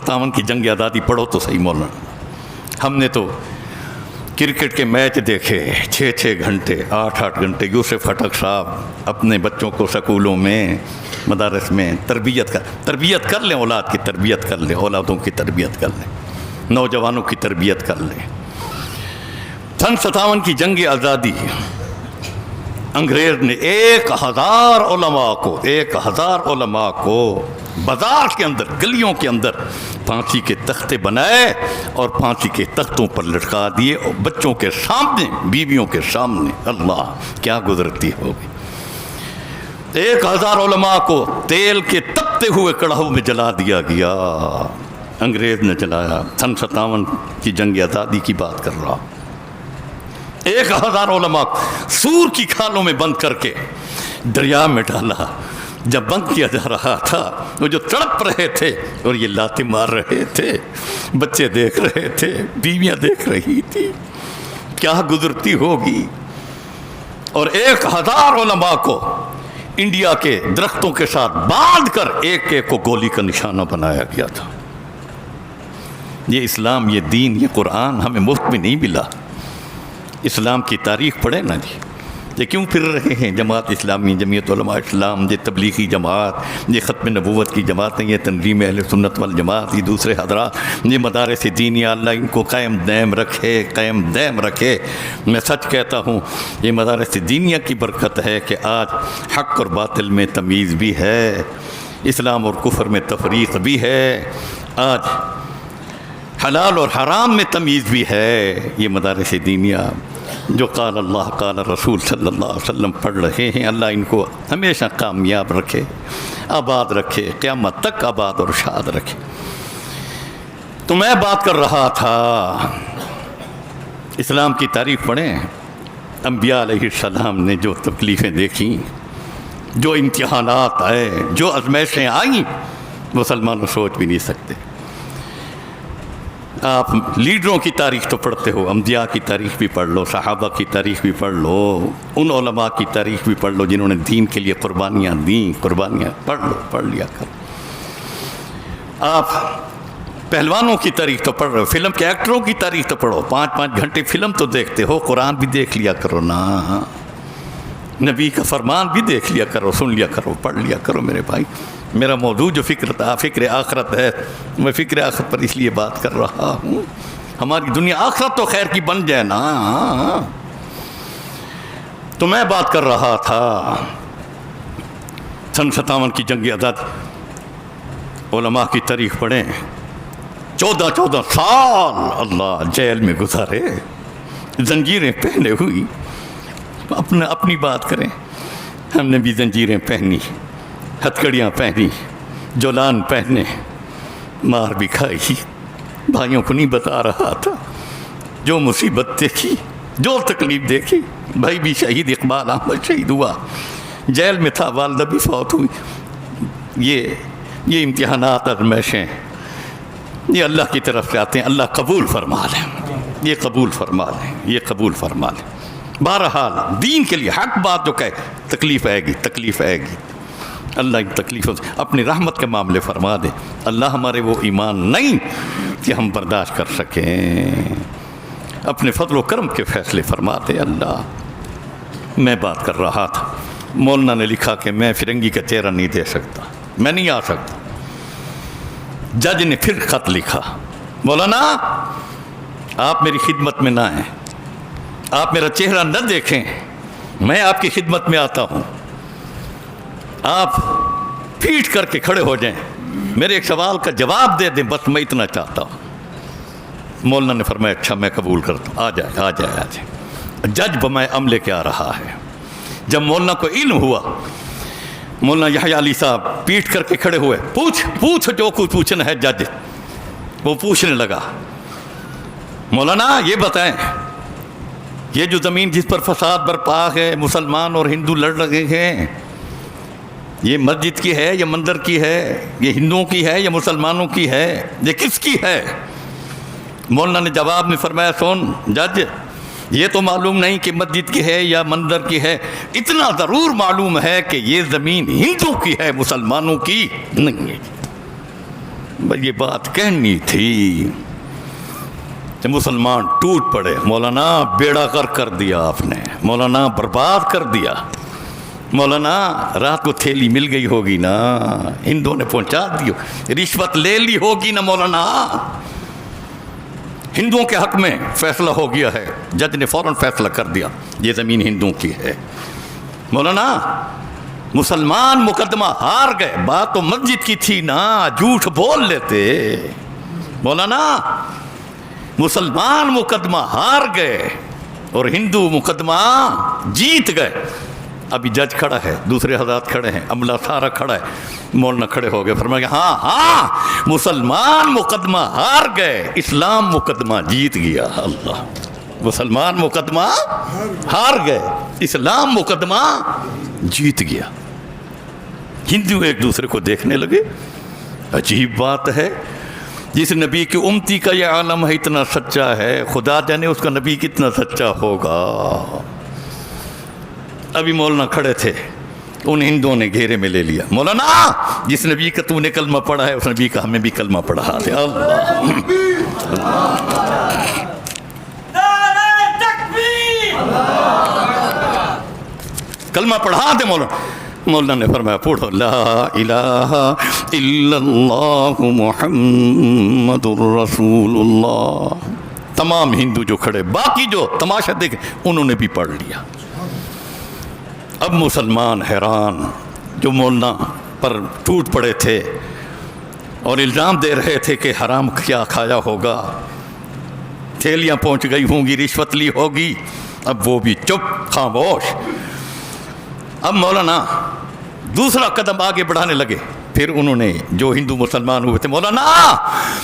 57 کی جنگ آزادی پڑھو تو صحیح مولانا. ہم نے تو کرکٹ کے میچ دیکھے 6 گھنٹے 8 گھنٹے. یوسف خٹک صاحب اپنے بچوں کو سکولوں میں مدارس میں تربیت کر لیں, اولاد کی تربیت کر لیں, اولادوں کی تربیت کر لیں, نوجوانوں کی تربیت کر لیں. سن 57 کی جنگ آزادی انگریز نے 1000 علماء کو بازار کے اندر, گلیوں کے اندر پھانسی کے تختے بنائے اور پھانسی کے تختوں پر لٹکا دیے, اور بچوں کے سامنے, بیویوں کے سامنے. اللہ کیا گزرتی ہوگی. 1000 علماء کو تیل کے تپتے ہوئے کڑاہوں میں جلا دیا گیا, انگریز نے جلایا. سن 57 کی جنگ آزادی کی بات کر رہا. 1000 علماء سور کی کھالوں میں بند کر کے دریا میں ڈالا. جب بند کیا جا رہا تھا, وہ جو تڑپ رہے تھے اور یہ لاتے مار رہے تھے, بچے دیکھ رہے تھے, بیویاں دیکھ رہی تھی, کیا گزرتی ہوگی. اور 1000 علماء کو انڈیا کے درختوں کے ساتھ باندھ کر ایک ایک کو گولی کا نشانہ بنایا گیا تھا. یہ اسلام, یہ دین, یہ قرآن ہمیں مفت میں نہیں ملا. اسلام کی تاریخ پڑھے نا جی. یہ کیوں پھر رہے ہیں جماعت اسلامی, جمعیت علماء اسلام, یہ تبلیغی جماعت, یہ ختم نبوت کی جماعتیں, یہ تنظیم اہل سنت والجماعت, یہ دوسرے حضرات, یہ مدارس دینیہ, اللہ ان کو قائم دائم رکھے. میں سچ کہتا ہوں, یہ مدارس دینیہ کی برکت ہے کہ آج حق اور باطل میں تمیز بھی ہے, اسلام اور کفر میں تفریق بھی ہے, آج حلال اور حرام میں تمیز بھی ہے. یہ مدارس دینیہ جو قال اللہ قال رسول صلی اللہ علیہ وسلم پڑھ رہے ہیں, اللہ ان کو ہمیشہ کامیاب رکھے, آباد رکھے, قیامت تک آباد اور شاد رکھے. تو میں بات کر رہا تھا, اسلام کی تاریخ پڑھیں. انبیاء علیہ السلام نے جو تکلیفیں دیکھیں, جو امتحانات آئے, جو آزمائشیں آئیں, مسلمان سوچ بھی نہیں سکتے. آپ لیڈروں کی تاریخ تو پڑھتے ہو, انبیاء کی تاریخ بھی پڑھ لو, صحابہ کی تاریخ بھی پڑھ لو, ان علماء کی تاریخ بھی پڑھ لو جنہوں نے دین کے لیے قربانیاں دیں, قربانیاں پڑھ لیا کرو. آپ پہلوانوں کی تاریخ تو پڑھ رہے ہو, فلم کے ایکٹروں کی تاریخ تو پڑھو, 5 گھنٹے فلم تو دیکھتے ہو, قرآن بھی دیکھ لیا کرو نا, نبی کا فرمان بھی دیکھ لیا کرو, سن لیا کرو, پڑھ لیا کرو. میرے بھائی, میرا موضوع جو فکر آخرت ہے, میں فکر آخرت پر اس لیے بات کر رہا ہوں. ہماری دنیا آخرت تو خیر کی بن جائے نا. تو میں بات کر رہا تھا سن 57 کی جنگ آزادی. علماء کی تاریخ پڑھیں, 14 سال اللہ جیل میں گزارے, زنجیریں پہنے ہوئی. اپنی بات کریں, ہم نے بھی زنجیریں پہنی, ہتھکڑیاں پہنی, جولان پہنے, مار بھی کھائی. بھائیوں کو نہیں بتا رہا تھا, جو مصیبت دیکھی, جو تکلیف دیکھی. بھائی بھی شہید, اقبال احمد شہید ہوا, جیل میں تھا, والدہ بھی فوت ہوئی. یہ امتحانات, آزمائشیں, یہ اللہ کی طرف سے آتے ہیں. اللہ قبول فرما لیں, یہ قبول فرما لیں, یہ قبول فرما لیں. بہرحال دین کے لیے حق بات جو کہے, تکلیف آئے گی. اللہ ان تکلیفوں سے اپنی رحمت کے معاملے فرما دے. اللہ ہمارے وہ ایمان نہیں کہ ہم برداشت کر سکیں, اپنے فضل و کرم کے فیصلے فرما دے. اللہ, میں بات کر رہا تھا, مولانا نے لکھا کہ میں فرنگی کا چہرہ نہیں دے سکتا, میں نہیں آ سکتا. جج نے پھر خط لکھا, مولانا آپ میری خدمت میں نہ آئیں, آپ میرا چہرہ نہ دیکھیں, میں آپ کی خدمت میں آتا ہوں, آپ پیٹ کر کے کھڑے ہو جائیں, میرے ایک سوال کا جواب دے دیں, بس میں اتنا چاہتا ہوں. مولانا نے فرمایا اچھا میں قبول کرتا ہوں, آ جائے. جج بمائے عملے کے آ رہا ہے. جب مولانا کو علم ہوا, مولانا یحییٰ علی صاحب پیٹ کر کے کھڑے ہوئے, پوچھ جو کچھ پوچھنا ہے. جج وہ پوچھنے لگا, مولانا یہ بتائیں, یہ جو زمین جس پر فساد برپا ہے, مسلمان اور ہندو لڑ رہے ہیں, یہ مسجد کی ہے یا مندر کی ہے, یہ ہندوؤں کی ہے یا مسلمانوں کی ہے, یہ کس کی ہے؟ مولانا نے جواب میں فرمایا سن جج, یہ تو معلوم نہیں کہ مسجد کی ہے یا مندر کی ہے, اتنا ضرور معلوم ہے کہ یہ زمین ہندوؤں کی ہے, مسلمانوں کی نہیں ہے. بس یہ بات کہنی تھی کہ مسلمان ٹوٹ پڑے. مولانا بیڑا غرق کر دیا آپ نے، مولانا برباد کر دیا. مولانا رات کو تھیلی مل گئی ہوگی نا، ہندوؤں نے پہنچا دی، رشوت لے لی ہوگی نا مولانا. ہندوؤں کے حق میں فیصلہ ہو گیا ہے، جج نے فوراً فیصلہ کر دیا یہ زمین ہندوؤں کی ہے. مولانا مسلمان مقدمہ ہار گئے، بات تو مسجد کی تھی نا، جھوٹ بول لیتے. مولانا مسلمان مقدمہ ہار گئے اور ہندو مقدمہ جیت گئے. ابھی جج کھڑا ہے، دوسرے حضرات کھڑے ہیں، عملہ سارا کھڑا ہے. مولانا کھڑے ہو گئے، فرمایا ہاں مسلمان مقدمہ ہار گئے، اسلام مقدمہ جیت گیا. اللہ، مسلمان مقدمہ ہار گئے، اسلام مقدمہ جیت گیا. ہندو ایک دوسرے کو دیکھنے لگے. عجیب بات ہے، جس نبی کی امتی کا یہ عالم ہے اتنا سچا ہے، خدا جانے اس کا نبی کتنا سچا ہوگا. ابھی مولانا کھڑے تھے، ان ہندوؤں نے گھیرے میں لے لیا. مولانا جس نبی کا تو نے کلمہ پڑھا ہے اس نبی کا ہمیں بھی کلمہ پڑھا دے. اللہ، کلمہ پڑھا دے مولانا. مولانا نے فرمایا پڑھو لا الہ الا اللہ محمد الرسول اللہ. تمام ہندو جو کھڑے، باقی جو تماشا دیکھے، انہوں نے بھی پڑھ لیا. اب مسلمان حیران، جو مولانا پر ٹوٹ پڑے تھے اور الزام دے رہے تھے کہ حرام کیا کھایا ہوگا، تھیلیاں پہنچ گئی ہوں گی، رشوت لی ہوگی، اب وہ بھی چپ خاموش. اب مولانا دوسرا قدم آگے بڑھانے لگے. پھر انہوں نے جو ہندو مسلمان ہوئے تھے، مولانا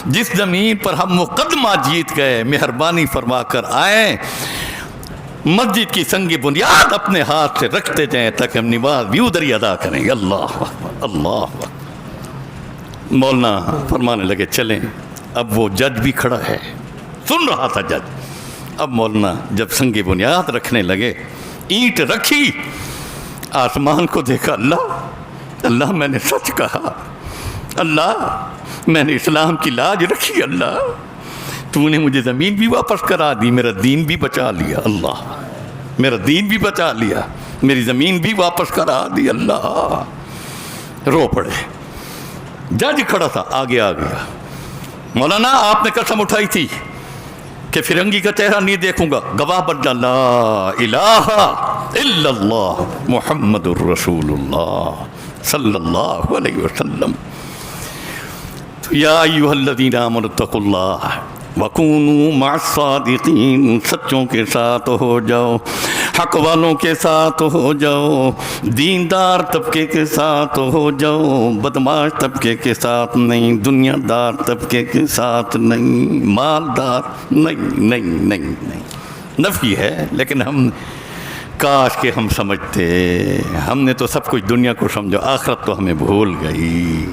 جس زمین پر ہم مقدمہ جیت گئے، مہربانی فرما کر آئیں، مسجد کی سنگ بنیاد اپنے ہاتھ سے رکھتے جائیں تاکہ ہم نماز بھی ادھر ہی ادا کریں. اللہ اکبر، اللہ اکبر. مولانا فرمانے لگے چلیں. اب وہ جج بھی کھڑا ہے، سن رہا تھا جج. اب مولانا جب سنگ بنیاد رکھنے لگے، اینٹ رکھی، آسمان کو دیکھا. اللہ، اللہ میں نے سچ کہا، اللہ میں نے اسلام کی لاج رکھی، اللہ تو نے مجھے زمین بھی واپس کرا دی، میرا دین بھی بچا لیا. اللہ، میرا دین بھی بچا لیا، میری زمین بھی واپس کرا دی. اللہ، رو پڑے. جج کھڑا تھا، آگے آ گیا. مولانا آپ نے قسم اٹھائی تھی کہ فرنگی کا چہرہ نہیں دیکھوں گا، گواہ بن جا لا الہ الا اللہ محمد الرسول اللہ صلی اللہ علیہ وسلم. یا ایھا الذین آمنوا اتقوا اللہ وَكُونُوا مَعَ الصَّادِقِينَ. سچوں کے ساتھ ہو جاؤ، حق والوں کے ساتھ ہو جاؤ، دیندار طبقے کے ساتھ ہو جاؤ، بدماش طبقے کے ساتھ نہیں، دنیا دار طبقے کے ساتھ نہیں، مالدار نہیں نہیں نہیں نہیں. نفی ہے، لیکن ہم کاش کہ ہم سمجھتے. ہم نے تو سب کچھ دنیا کو سمجھا، آخرت تو ہمیں بھول گئی.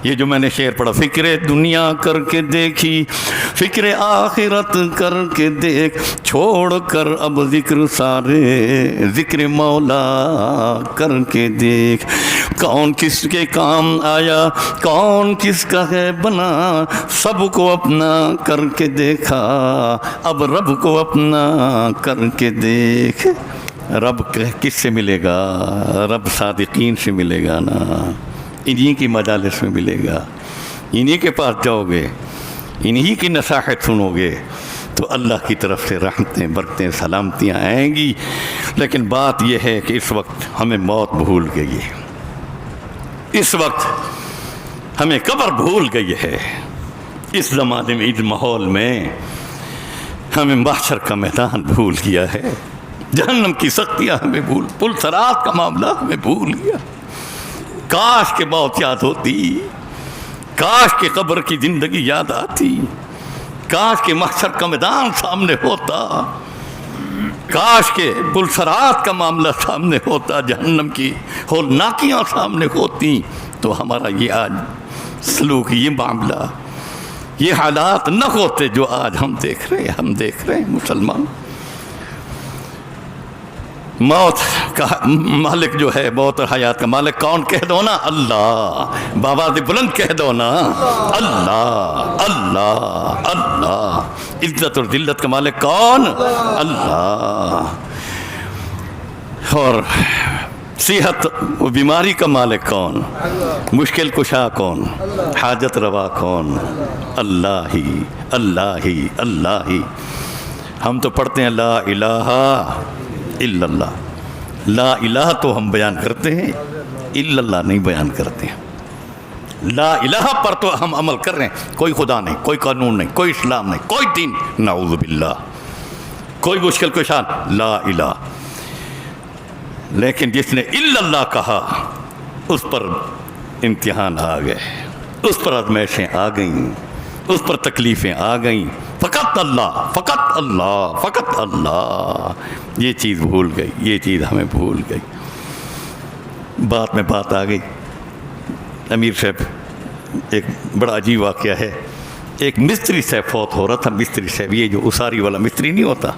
یہ جو میں نے شعر پڑھا، فکر دنیا کر کے دیکھی، فکر آخرت کر کے دیکھ، چھوڑ کر اب ذکر سارے، ذکر مولا کر کے دیکھ. کون کس کے کام آیا، کون کس کا ہے بنا، سب کو اپنا کر کے دیکھا، اب رب کو اپنا کر کے دیکھ. رب کس سے ملے گا؟ رب صادقین سے ملے گا نا، انہی کی مجالس میں ملے گا، انہی کے پاس جاؤ گے، انہی کی نصاحت سنو گے تو اللہ کی طرف سے رحمتیں، برکتیں، سلامتیاں آئیں گی. لیکن بات یہ ہے کہ اس وقت ہمیں موت بھول گئی ہے، اس وقت ہمیں قبر بھول گئی ہے. اس زمانے میں، اس ماحول میں ہمیں محشر کا میدان بھول گیا ہے، جہنم کی سختیاں ہمیں بھول، پل صراط کا معاملہ ہمیں بھول گیا. کاش کہ موت یاد ہوتی، کاش کہ قبر کی زندگی یاد آتی، کاش کہ محشر کا میدان سامنے ہوتا، کاش کہ پل صراط کا معاملہ سامنے ہوتا، جہنم کی ہولناکیاں سامنے ہوتی، تو ہمارا یہ آج سلوک، یہ معاملہ، یہ حالات نہ ہوتے جو آج ہم دیکھ رہے ہیں. مسلمان موت کا مالک جو ہے، موت اور حیات کا مالک کون کہہ دو نا؟ اللہ. بآواز بلند کہہ دو نا، اللہ اللہ اللہ. عزت اور ذلت کا مالک کون؟ اللہ. اور صحت و بیماری کا مالک کون؟ مشکل کشا کون؟ حاجت روا کون؟ اللہ ہی اللہ ہی اللہ ہی. ہم تو پڑھتے ہیں لا الہ الا اللہ. لا الہ تو ہم بیان کرتے ہیں، الا اللہ نہیں بیان کرتے ہیں. لا الہ پر تو ہم عمل کر رہے ہیں. کوئی خدا نہیں، کوئی قانون نہیں، کوئی اسلام نہیں، کوئی دین، نعوذ باللہ. کوئی مشکل کشا لا الہ. لیکن جس نے الا اللہ کہا اس پر امتحان آ گئے، اس پر آزمائشیں آ گئیں، اس پر تکلیفیں آ گئیں. فقط اللہ فقط اللہ فقط اللہ. یہ چیز بھول گئی، یہ چیز ہمیں بھول گئی. بات میں بات آ گئی. امیر صاحب ایک بڑا عجیب واقعہ ہے. ایک مستری صاحب فوت ہو رہا تھا. مستری صاحب یہ جو اساری والا مستری نہیں ہوتا،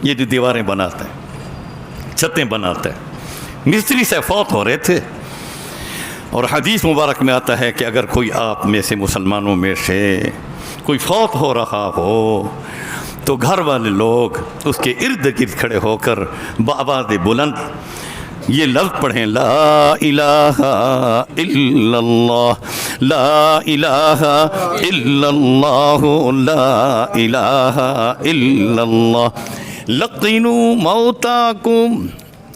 یہ جو دیواریں بناتا ہے، چھتیں بناتا ہے، مستری صاحب فوت ہو رہے تھے. اور حدیث مبارک میں آتا ہے کہ اگر کوئی آپ میں سے مسلمانوں میں سے کوئی فوت ہو رہا ہو تو گھر والے لوگ اس کے ارد گرد کھڑے ہو کر بآواز بلند یہ لفظ پڑھیں، لا الہ الا اللہ لا الہ الا اللہ لا الہ الا اللہ. لقنوا موتاکم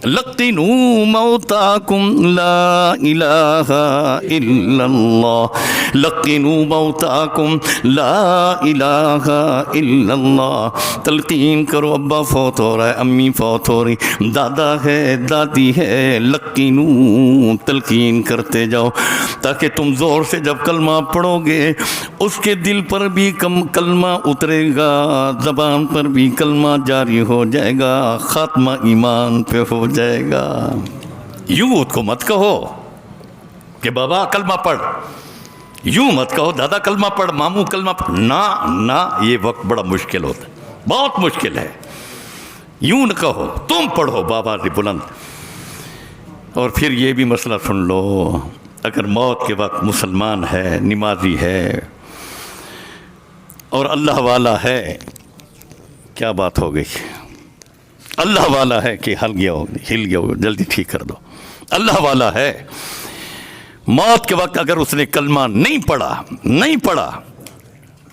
لقنوا موتاکم لا الہ الا اللہ لقنوا موتاکم لا الہ الا اللہ. تلقین کرو، ابا فوت ہو رہا ہے، امی فوت ہو رہی، دادا ہے، دادی ہے، لقنوا تلقین کرتے جاؤ تاکہ تم زور سے جب کلمہ پڑھو گے اس کے دل پر بھی کلمہ اترے گا، زبان پر بھی کلمہ جاری ہو جائے گا، خاتمہ ایمان پہ ہو جائے گا. یوں اس کو مت کہو کہ بابا کلمہ پڑھ، یوں مت کہو دادا کلمہ پڑھ، ماموں کلمہ پڑھ. نہ یہ وقت بڑا مشکل ہوتا ہے، بہت مشکل ہے. یوں نہ کہو، تم پڑھو بابا سے بلند. اور پھر یہ بھی مسئلہ سن لو، اگر موت کے وقت مسلمان ہے، نمازی ہے اور اللہ والا ہے، کیا بات ہو گئی؟ اللہ والا ہے کہ ہل گیا ہو، جلدی ٹھیک کر دو. اللہ والا ہے، موت کے وقت اگر اس نے کلمہ نہیں پڑھا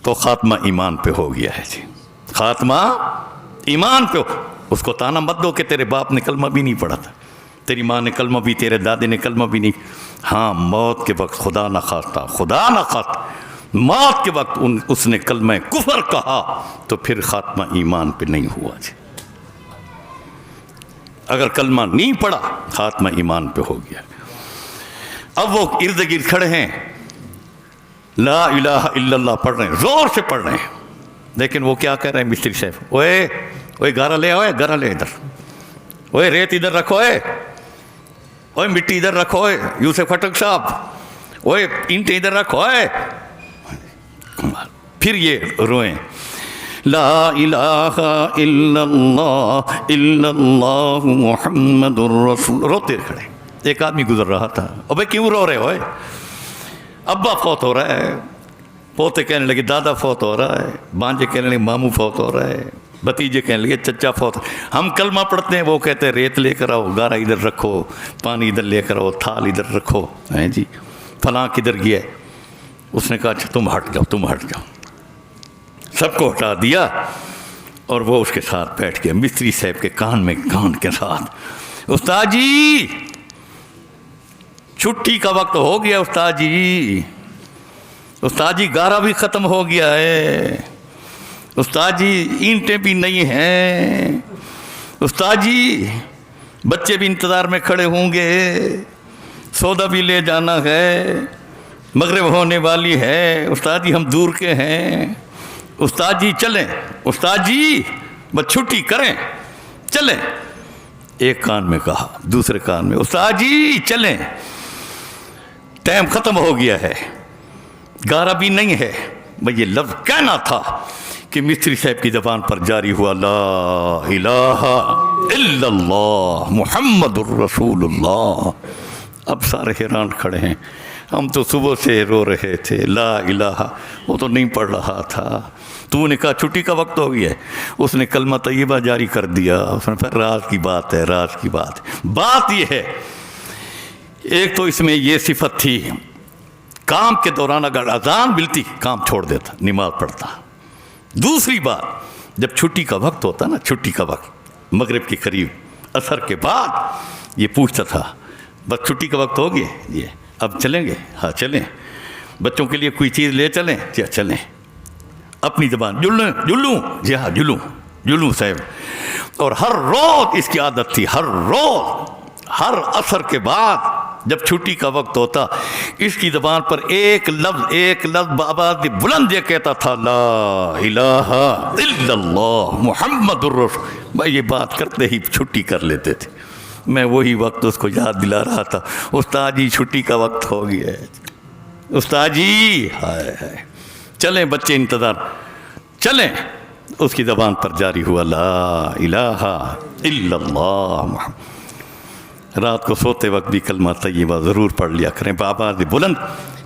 تو خاتمہ ایمان پہ ہو گیا ہے. جی خاتمہ ایمان پہ ہو. اس کو تانا مت دو کہ تیرے باپ نے کلمہ بھی نہیں پڑھا تھا، تیری ماں نے کلمہ بھی، تیرے دادے نے کلمہ بھی نہیں. ہاں موت کے وقت خدا نہ خواستہ موت کے وقت اس نے کلمہ کفر کہا تو پھر خاتمہ ایمان پہ نہیں ہوا. جی اگر کلمہ نہیں پڑھا خاتمہ ایمان پہ ہو گیا. اب وہ ارد گرد کھڑے ہیں، لا الہ الا اللہ پڑھ رہے ہیں، زور سے پڑھ رہے ہیں. لیکن وہ کیا کہہ رہے ہیں مستری صاحب؟ اوے گارا لے آؤ، گارا لے ادھر، اوے ریت ادھر رکھو، اوے مٹی ادھر رکھو، یوسف خٹک صاحب، اوے اینٹیں ادھر رکھو. پھر یہ روئیں، لا الہ الا اللہ محمد الرسول. روتے کھڑے. ایک آدمی گزر رہا تھا، ابے کیوں رو رہے ہو؟ ابا فوت ہو رہا ہے. پوتے کہنے لگے دادا فوت ہو رہا ہے، بانجے کہنے لگے ماموں فوت ہو رہا ہے، بھتیجے کہنے لگے چچا فوت. ہم کلمہ پڑھتے ہیں، وہ کہتے ہیں ریت لے کر آؤ، گارا ادھر رکھو، پانی ادھر لے کر آؤ، تھال ادھر رکھو. جی فلاں کدھر گیا؟ اس نے کہا اچھا تم ہٹ جاؤ. سب کو ہٹا دیا اور وہ اس کے ساتھ بیٹھ گیا. مستری صاحب کے کان کے ساتھ، استاد جی چھٹی کا وقت ہو گیا، استاد جی گارا بھی ختم ہو گیا ہے، استاد جی اینٹیں بھی نہیں ہیں، استاد جی بچے بھی انتظار میں کھڑے ہوں گے، سودا بھی لے جانا ہے، مغرب ہونے والی ہے، استاد جی ہم دور کے ہیں، استاد جی چلیں، استاد جی بس چھٹی کریں، چلیں. ایک کان میں کہا، دوسرے کان میں استاد جی چلیں، ٹائم ختم ہو گیا ہے، گارا بھی نہیں ہے. بھئی یہ لفظ کہنا تھا کہ مصری صاحب کی زبان پر جاری ہوا لا الہ الا اللہ محمد الرسول اللہ۔ اب سارے حیران کھڑے ہیں، ہم تو صبح سے رو رہے تھے لا الہ، وہ تو نہیں پڑھ رہا تھا، تو نے کہا چھٹی کا وقت ہو گیا ہے، اس نے کلمہ طیبہ جاری کر دیا، اس نے پھر راز کی بات ہے، راز کی بات ہے۔ بات یہ ہے، ایک تو اس میں یہ صفت تھی، کام کے دوران اگر اذان ملتی کام چھوڑ دیتا، نماز پڑھتا۔ دوسری بات، جب چھٹی کا وقت ہوتا نا، چھٹی کا وقت مغرب کے قریب عصر کے بعد یہ پوچھتا تھا بس چھٹی کا وقت ہو گیا یہ اب چلیں گے؟ ہاں چلیں۔ بچوں کے لیے کوئی چیز لے چلیں؟ جی چلیں۔ اپنی زبان جلوں جی ہاں جلوں صاحب۔ اور ہر روز اس کی عادت تھی، ہر روز ہر عصر کے بعد جب چھٹی کا وقت ہوتا اس کی زبان پر ایک لفظ بآواز بلند یہ کہتا تھا لا الہ الا اللہ محمد الرسول۔ میں یہ بات کرتے ہی چھٹی کر لیتے تھے۔ میں وہی وقت اس کو یاد دلا رہا تھا، استاد جی چھٹی کا وقت ہو گیا ہے، استاد جی ہائے ہائے چلیں بچے انتظار چلیں۔ اس کی زبان پر جاری ہوا لا الہ الا اللہ محمد۔ رات کو سوتے وقت بھی کلمہ طیبہ ضرور پڑھ لیا کریں بآواز بلند۔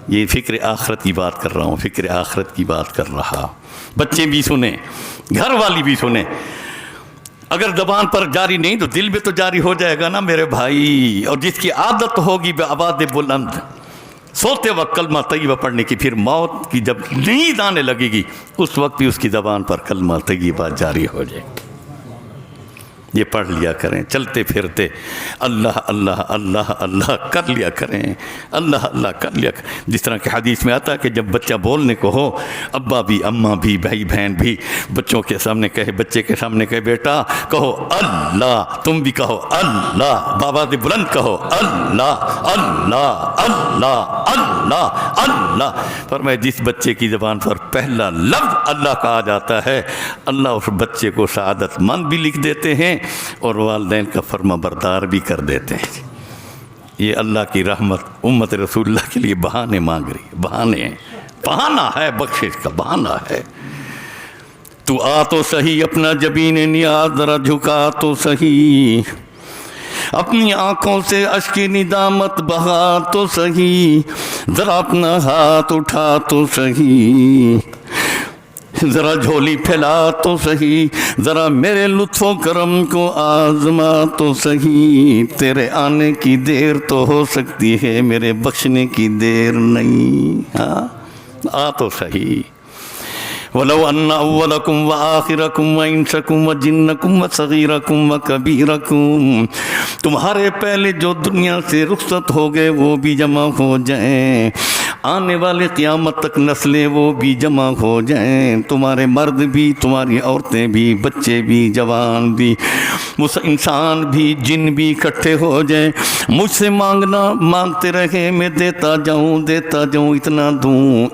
یہ فکر آخرت کی بات کر رہا ہوں، فکر آخرت کی بات کر رہا، بچے بھی سنیں، گھر والی بھی سنیں۔ اگر زبان پر جاری نہیں تو دل میں تو جاری ہو جائے گا نا میرے بھائی۔ اور جس کی عادت ہوگی بآواز بلند سوتے وقت کلمہ طیبہ پڑھنے کی، پھر موت کی جب نیند آنے لگے گی اس وقت بھی اس کی زبان پر کلمہ طیبہ جاری ہو جائے گی۔ یہ پڑھ لیا کریں، چلتے پھرتے اللہ اللہ اللہ اللہ کر لیا کریں، اللہ اللہ کر لیا کریں۔ جس طرح کہ حدیث میں آتا ہے کہ جب بچہ بولنے کو ہو، ابا بھی اماں بھی بھائی بہن بھی بچوں کے سامنے کہے، بچے کے سامنے کہے بیٹا کہو اللہ، تم بھی کہو اللہ، بابا سے بلند کہو اللہ اللہ اللہ اللہ اللہ۔ فرمایا جس بچے کی زبان پر پہلا لفظ اللہ کا آ جاتا ہے اللہ اس بچے کو سعادت مند بھی لکھ دیتے ہیں اور والدین کا فرما بردار بھی کر دیتے ہیں۔ یہ اللہ کی رحمت امت رسول اللہ کے لیے بہانے مانگ رہی، بہانہ ہے، بخشش کا بہانہ ہے۔ تو آ تو صحیح اپنا جبین نیاز ذرا جھکا تو صحیح، اپنی آنکھوں سے اشک ندامت بہا تو صحیح، ذرا اپنا ہاتھ اٹھا تو صحیح، ذرا جھولی پھیلا تو صحیح، ذرا میرے لطف و کرم کو آزما تو صحیح، تیرے آنے کی دیر تو ہو سکتی ہے میرے بخشنے کی دیر نہیں، ہاں آ تو صحیح۔ وَلَوْ أَنَّ أَوَّلَكُمْ وَآخِرَكُمْ وَإِنسَكُمْ وَجِنَّكُمْ وَصَغِيرَكُمْ وَكَبِيرَكُمْ، تمہارے پہلے جو دنیا سے رخصت ہو گئے وہ بھی جمع ہو جائیں، آنے والے قیامت تک نسلیں وہ بھی جمع ہو جائیں، تمہارے مرد بھی، تمہاری عورتیں بھی، بچے بھی، جوان بھی، انسان بھی، جن بھی اکٹھے ہو جائیں، مجھ سے مانگتے رہے، میں دیتا جاؤں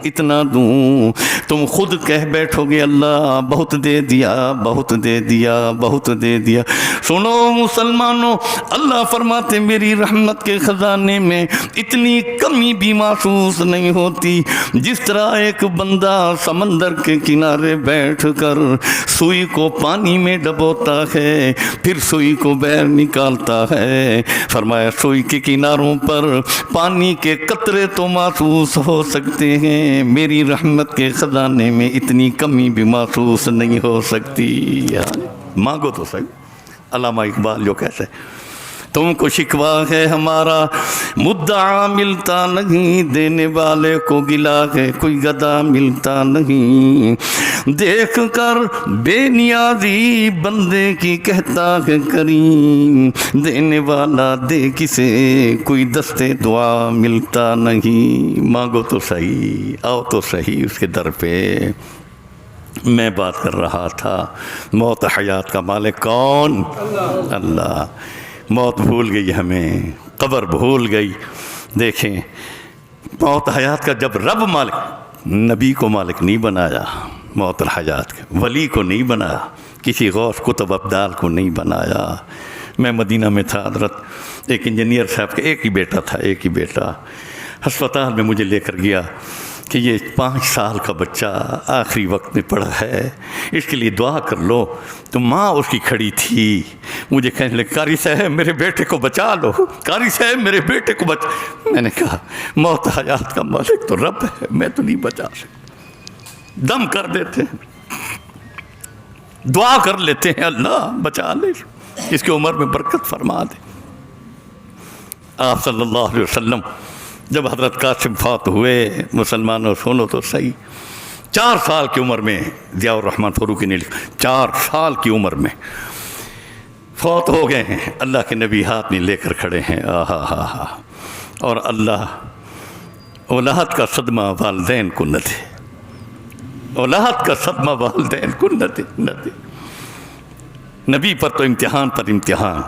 اتنا دوں، تم خود کہہ بیٹھو گے اللہ بہت دے دیا بہت دے دیا بہت دے دیا۔ سنو مسلمانوں، اللہ فرماتے میری رحمت کے خزانے میں اتنی کمی بھی محسوس نہیں ہوتی جس طرح ایک بندہ سمندر کے کنارے بیٹھ کر سوئی کو پانی میں ڈبوتا ہے پھر سوئی کو باہر نکالتا ہے۔ فرمایا سوئی کے کناروں پر پانی کے قطرے تو محسوس ہو سکتے ہیں، میری رحمت کے خزانے میں اتنی کمی بھی محسوس نہیں ہو سکتی۔ مانگو تو صحیح۔ علامہ اقبال جو کہتے ہیں تم کو شکوہ ہے ہمارا مدعا ملتا نہیں، دینے والے کو گلا ہے کوئی گدا ملتا نہیں، دیکھ کر بے نیازی بندے کی کہتا ہے کریم، دینے والا دے کسے کوئی دستے دعا ملتا نہیں۔ مانگو تو صحیح، آؤ تو صحیح اس کے در پہ۔ میں بات کر رہا تھا موت حیات کا مالک کون؟ اللہ۔ موت بھول گئی ہمیں، قبر بھول گئی۔ دیکھیں موت حیات کا جب رب مالک، نبی کو مالک نہیں بنایا، موت الحیات کے ولی کو نہیں بنایا، کسی غوث کتب ابدال کو نہیں بنایا۔ میں مدینہ میں تھا، حضرت ایک انجینئر صاحب کا ایک ہی بیٹا تھا، ایک ہی بیٹا، ہسپتال میں مجھے لے کر گیا، کہ یہ 5 سال کا بچہ آخری وقت میں پڑا ہے، اس کے لیے دعا کر لو۔ تو ماں اس کی کھڑی تھی، مجھے کہنے لگے قاری صاحب میرے بیٹے کو بچا لو، قاری صاحب میرے بیٹے کو بچا۔ میں نے کہا موت حیات کا مالک تو رب ہے، میں تو نہیں بچا سکتا۔ دم کر دیتے ہیں، دعا کر لیتے ہیں اللہ بچا لے، اس کی عمر میں برکت فرما دے۔ آپ صلی اللہ علیہ وسلم جب حضرت قاسم فوت ہوئے، مسلمانوں سنو تو صحیح، 4 سال کی عمر میں، ضیاء الرحمن فاروقی نے لکھا 4 سال کی عمر میں فوت ہو گئے ہیں۔ اللہ کے نبی ہاتھ میں لے کر کھڑے ہیں، آہا اور اللہ اولاد کا صدمہ والدین کو نہ دے، اولاد کا صدمہ والدین کو نہ دے۔ نبی پر تو امتحان پر امتحان،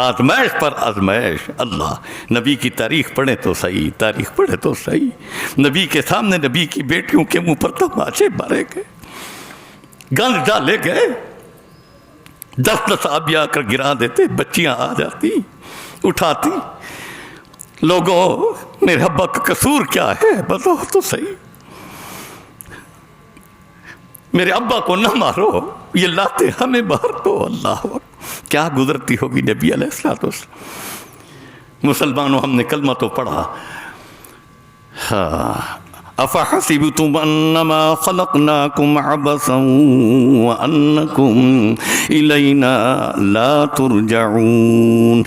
آزمائش پر آزمائش۔ اللہ نبی کی تاریخ پڑھیں تو صحیح، تاریخ پڑھیں تو صحیح، نبی کے سامنے نبی کی بیٹیوں کے منہ پر تماچے مارے گئے، گند ڈالے گئے، 10 آبی آ کر گرا دیتے، بچیاں آ جاتی اٹھاتی، لوگوں میرے ابا کا قصور کیا ہے بتاؤ تو صحیح، میرے ابا کو نہ مارو، یہ لاتے ہمیں مار دو۔ اللہ کیا گزرتی ہوگی نبی علیہ السلام۔ مسلمانوں ہم نے کلمہ تو پڑھا، افحسبتم انما خلقناکم عبثا وانکم الینا لا ترجعون۔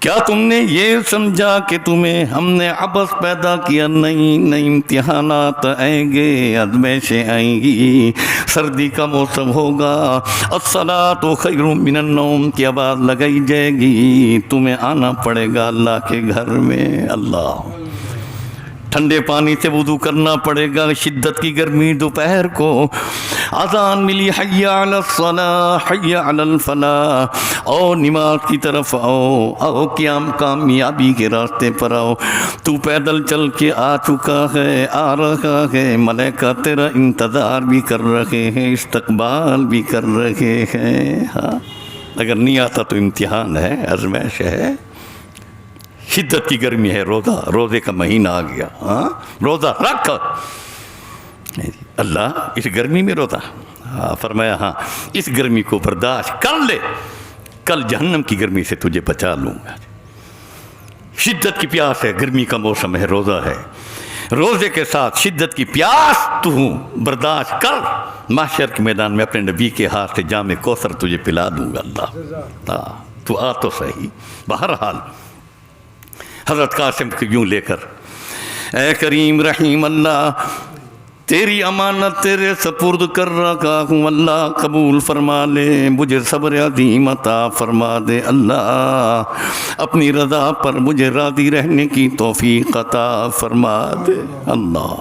کیا تم نے یہ سمجھا کہ تمہیں ہم نے عبث پیدا کیا؟ نہیں، امتحانات آئیں گے، آزمائشیں آئیں گی، سردی کا موسم ہوگا، الصلاۃ خیر من النوم کی آواز لگائی جائے گی، تمہیں آنا پڑے گا اللہ کے گھر میں۔ اللہ ٹھنڈے پانی سے وضو کرنا پڑے گا، شدت کی گرمی دوپہر کو اذان ملی حی علی الصلاۃ حی علی الفلاح، او نماز کی طرف آؤ قیام کامیابی کے راستے پر آؤ۔ تو پیدل چل کے آ چکا ہے، آ رہا ہے، ملائکہ تیرا انتظار بھی کر رہے ہیں، استقبال بھی کر رہے ہیں۔ ہاں اگر نہیں آتا تو امتحان ہے، آزمائش ہے، شدت کی گرمی ہے، روزے کا مہینہ آ گیا، ہاں روزہ رکھ، اللہ اس گرمی میں روزہ، فرمایا ہاں اس گرمی کو برداشت کر لے، کل جہنم کی گرمی سے تجھے بچا لوں گا۔ شدت کی پیاس ہے، گرمی کا موسم ہے، روزہ ہے، روزے کے ساتھ شدت کی پیاس تو برداشت کر، محشر کے میدان میں اپنے نبی کے ہاتھ سے جام کوثر تجھے پلا دوں گا۔ اللہ تو آ تو صحیح۔ بہرحال حضرت قاسم کو یوں لے کر، اے کریم رحیم اللہ تیری امانت تیرے سپرد کر رکھا ہوں، اللہ قبول فرما لے، مجھے صبر عظیم عطا فرما دے، اللہ اپنی رضا پر مجھے راضی رہنے کی توفیق عطا فرما دے۔ اللہ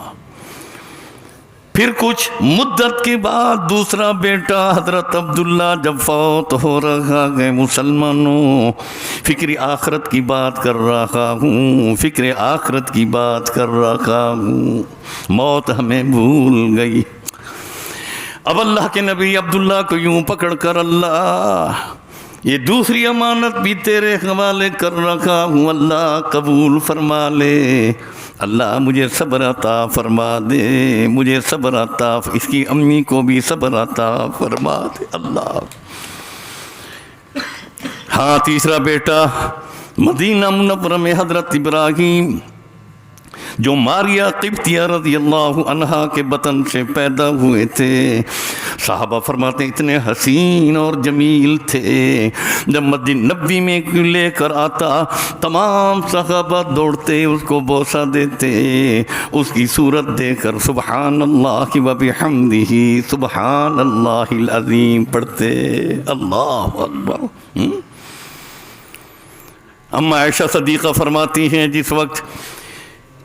پھر کچھ مدت کے بعد دوسرا بیٹا حضرت عبداللہ جب فوت ہو رہا ہے، مسلمانوں فکر آخرت کی بات کر رہا ہوں، فکر آخرت کی بات کر رہا ہوں، موت ہمیں بھول گئی۔ اب اللہ کے نبی عبداللہ کو یوں پکڑ کر، اللہ یہ دوسری امانت بھی تیرے حوالے کر رکھا ہوں، اللہ قبول فرما لے، اللہ مجھے صبر عطا فرما دے، مجھے صبر عطا، اس کی امی کو بھی صبر عطا فرما دے۔ اللہ ہاں تیسرا بیٹا مدینہ منورہ میں حضرت ابراہیم جو ماریہ قبطیہ رضی اللہ عنہا کے بطن سے پیدا ہوئے تھے، صحابہ فرماتے اتنے حسین اور جمیل تھے، جب مدینہ نبی میں لے کر آتا تمام صحابہ دوڑتے اس کو بوسہ دیتے، اس کی صورت دیکھ کر سبحان اللہ و بحمدہ سبحان اللہ العظیم پڑھتے۔ اللہ اکبر۔ اما عائشہ صدیقہ فرماتی ہیں جس وقت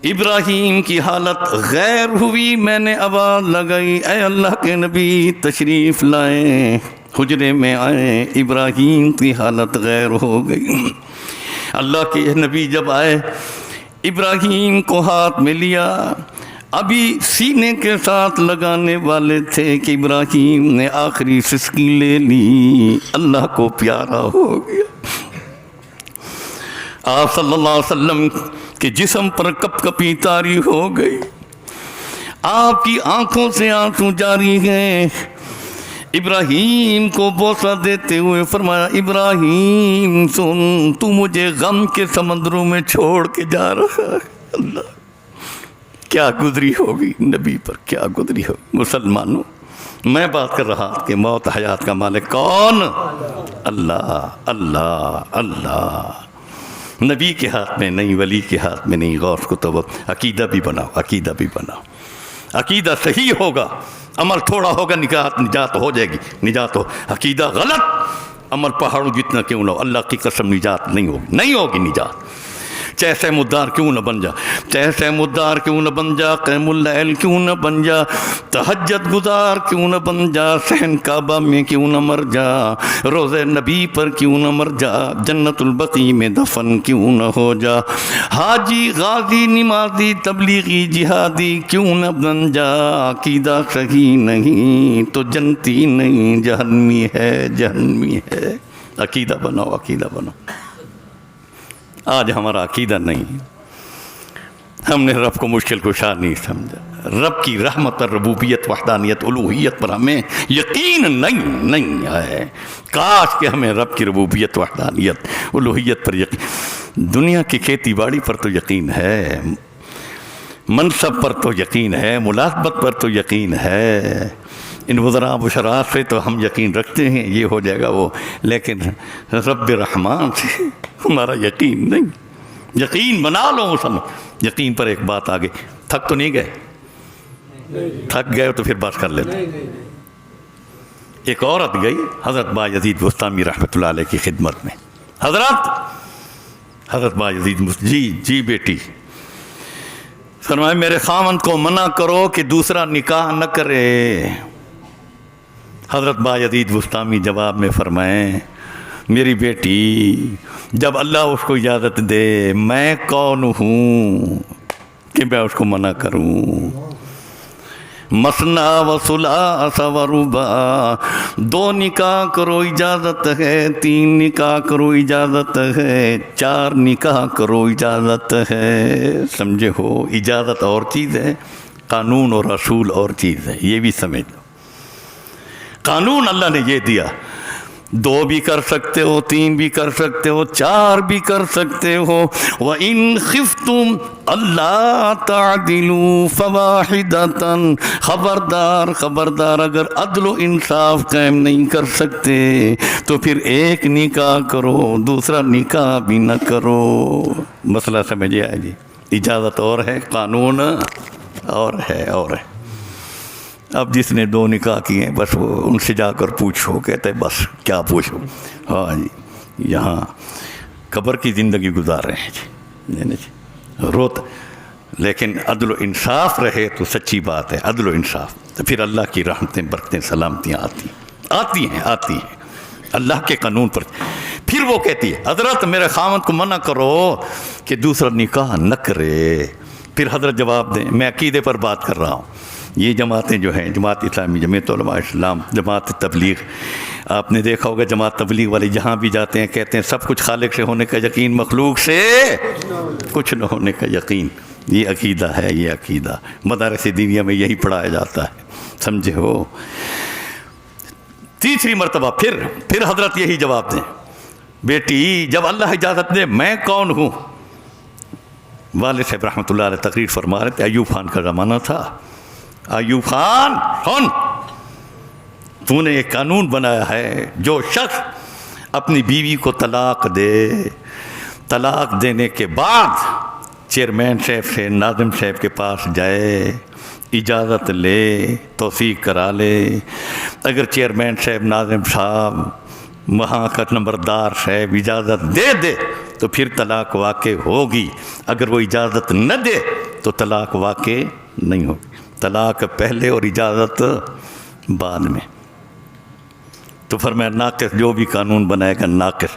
ابراہیم کی حالت غیر ہوئی، میں نے آواز لگائی اے اللہ کے نبی تشریف لائیں، حجرے میں آئیں، ابراہیم کی حالت غیر ہو گئی۔ اللہ کے نبی جب آئے، ابراہیم کو ہاتھ میں لیا، ابھی سینے کے ساتھ لگانے والے تھے کہ ابراہیم نے آخری سسکی لے لی، اللہ کو پیارا ہو گیا۔ آپ صلی اللہ علیہ وسلم کہ جسم پر کپ کپی طاری ہو گئی، آپ کی آنکھوں سے آنسو جاری ہیں۔ ابراہیم کو بوسہ دیتے ہوئے فرمایا ابراہیم سن، تو مجھے غم کے سمندروں میں چھوڑ کے جا رہا ہے۔ اللہ کیا گزری ہوگی نبی پر، کیا گزری ہوگی۔ مسلمانوں میں بات کر رہا کہ موت حیات کا مالک کون؟ اللہ اللہ اللہ۔ نبی کے ہاتھ میں نہیں، ولی کے ہاتھ میں نہیں۔ غوث کو تو عقیدہ بھی بناؤ، عقیدہ بھی بناؤ۔ عقیدہ صحیح ہوگا، عمل تھوڑا ہوگا، نجات ہو جائے گی، نجات ہو۔ عقیدہ غلط، عمل پہاڑوں جتنا کیوں نہ ہو، اللہ کی قسم نجات نہیں ہوگی، نہیں ہوگی نجات۔ چاہے سیمودار کیوں نہ بن جا، چاہے سیمودار کیوں نہ بن جا، قیام اللیل کیوں نہ بن جا، تہجد گزار کیوں نہ بن جا، صحن کعبہ میں کیوں نہ مر جا، روزے نبی پر کیوں نہ مر جا، جنت البقیع میں دفن کیوں نہ ہو جا، حاجی غازی نمازی تبلیغی جہادی کیوں نہ بن جا، عقیدہ صحیح نہیں تو جنتی نہیں، جہنمی ہے، جہنمی ہے۔ عقیدہ بناؤ، عقیدہ بناؤ۔ آج ہمارا عقیدہ نہیں، ہم نے رب کو مشکل کشا نہیں سمجھا، رب کی رحمت اور ربوبیت وحدانیت الوہیت پر ہمیں یقین نہیں ہے۔ کاش کہ ہمیں رب کی ربوبیت وحدانیت الوہیت پر یقین، دنیا کی کھیتی باڑی پر تو یقین ہے، منصب پر تو یقین ہے، ملازمت پر تو یقین ہے، ان وزراء بشرات سے تو ہم یقین رکھتے ہیں، یہ ہو جائے گا وہ، لیکن رب رحمان سے ہمارا یقین نہیں۔ یقین بنا لو مسلمان۔ یقین پر ایک بات آگے، تھک تو نہیں گئے؟ تھک گئے تو پھر بات کر لیتے۔ ایک عورت گئی حضرت بایزید بستامی رحمۃ اللہ علیہ کی خدمت میں، حضرت بایزید جی بیٹی، فرمایا میرے خاوند کو منع کرو کہ دوسرا نکاح نہ کرے۔ حضرت بایزید بستامی جواب میں فرمائیں میری بیٹی جب اللہ اس کو اجازت دے، میں کون ہوں کہ میں اس کو منع کروں؟ مثنی و ثلاث و رباع، 2 نکاح کرو اجازت ہے، 3 نکاح کرو اجازت ہے، 4 نکاح کرو اجازت ہے۔ سمجھے ہو؟ اجازت اور چیز ہے، قانون اور رسول اور چیز ہے، یہ بھی سمجھ لو۔ قانون اللہ نے یہ دیا، 2 بھی کر سکتے ہو، 3 بھی کر سکتے ہو، 4 بھی کر سکتے ہو۔ وَإِنْ خِفْتُمْ أَلَّا تَعْدِلُوا فَوَاحِدَةً، خبردار اگر عدل و انصاف قائم نہیں کر سکتے تو پھر 1 نکاح کرو، دوسرا نکاح بھی نہ کرو۔ مسئلہ سمجھے آئے جی؟ اجازت اور ہے، قانون اور ہے، اور ہے۔ اب جس نے 2 نکاح کیے ہیں بس وہ ان سے جا کر پوچھو، کہتے ہیں بس کیا پوچھو، ہاں جی یہاں قبر کی زندگی گزار رہے ہیں جی، روت، لیکن عدل و انصاف رہے تو سچی بات ہے، عدل و انصاف، تو پھر اللہ کی رحمتیں برکتیں سلامتیاں آتی ہیں اللہ کے قانون پر۔ پھر وہ کہتی ہے حضرت میرے خاوند کو منع کرو کہ دوسرا نکاح نہ کرے۔ پھر حضرت جواب دیں، میں عقیدے پر بات کر رہا ہوں۔ یہ جماعتیں جو ہیں، جماعت اسلامی، جمعیت علماء اسلام، جماعت تبلیغ، آپ نے دیکھا ہوگا جماعت تبلیغ والے جہاں بھی جاتے ہیں کہتے ہیں سب کچھ خالق سے ہونے کا یقین، مخلوق سے کچھ نہ ہونے کا یقین۔ یہ عقیدہ ہے، یہ عقیدہ مدارس دینیہ میں یہی پڑھایا جاتا ہے، سمجھے ہو؟ تیسری مرتبہ پھر حضرت یہی جواب دیں، بیٹی جب اللہ اجازت دے میں کون ہوں؟ والد صاحب رحمۃ اللہ علیہ تقریر فرما رہے تھے، ایوب خان کا زمانہ تھا۔ ایوب خان سن، تو نے ایک قانون بنایا ہے، جو شخص اپنی بیوی کو طلاق دے، طلاق دینے کے بعد چیئرمین صاحب سے ناظم صاحب کے پاس جائے، اجازت لے، توثیق کرا لے۔ اگر چیئرمین صاحب، ناظم صاحب، وہاں کا نمبردار صاحب اجازت دے تو پھر طلاق واقع ہوگی، اگر وہ اجازت نہ دے تو طلاق واقع نہیں ہوگی۔ طلاق پہلے اور اجازت بعد میں۔ تو فرمایا ناقص جو بھی قانون بنائے گا ناقص،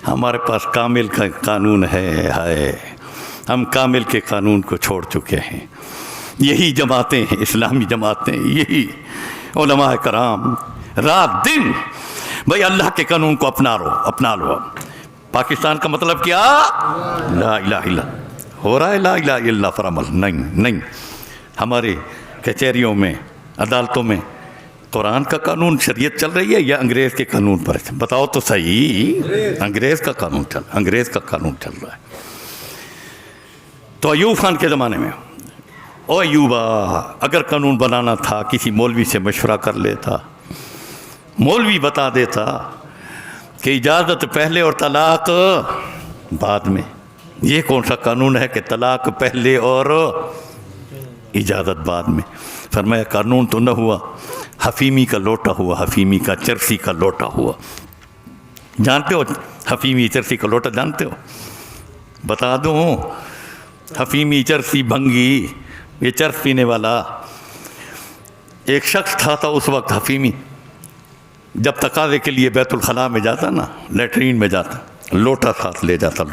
ہمارے پاس کامل کا قانون ہے، ہم کامل کے قانون کو چھوڑ چکے ہیں۔ یہی جماعتیں ہیں، اسلامی جماعتیں، یہی علماء کرام رات دن بھائی اللہ کے قانون کو اپنا لو۔ پاکستان کا مطلب کیا؟ لا الہ الا ہو رہا ہے لا الہ الا اللہ پر عمل؟ نہیں. ہماری کچہریوں میں، عدالتوں میں قرآن کا قانون، شریعت چل رہی ہے یا انگریز کے قانون پر؟ بتاؤ تو صحیح. انگریز کا قانون چل رہا ہے. تو ایوب خان کے زمانے میں، او ایوبا، اگر قانون بنانا تھا کسی مولوی سے مشورہ کر لیتا، مولوی بتا دیتا کہ اجازت پہلے اور طلاق بعد میں. یہ کون سا قانون ہے کہ طلاق پہلے اور اجازت بعد میں؟ فرمایا قانون تو نہ ہوا، حفیمی کا لوٹا ہوا، حفیمی کا چرسی کا لوٹا ہوا. جانتے ہو حفیمی چرسی کا لوٹا جانتے ہو؟ بتا دوں. حفیمی چرسی بھنگی، یہ چرس پینے والا ایک شخص تھا اس وقت. حفیمی جب تقاضے کے لیے بیت الخلاء میں جاتا نا، لیٹرین میں جاتا، لوٹا ساتھ لے جاتا.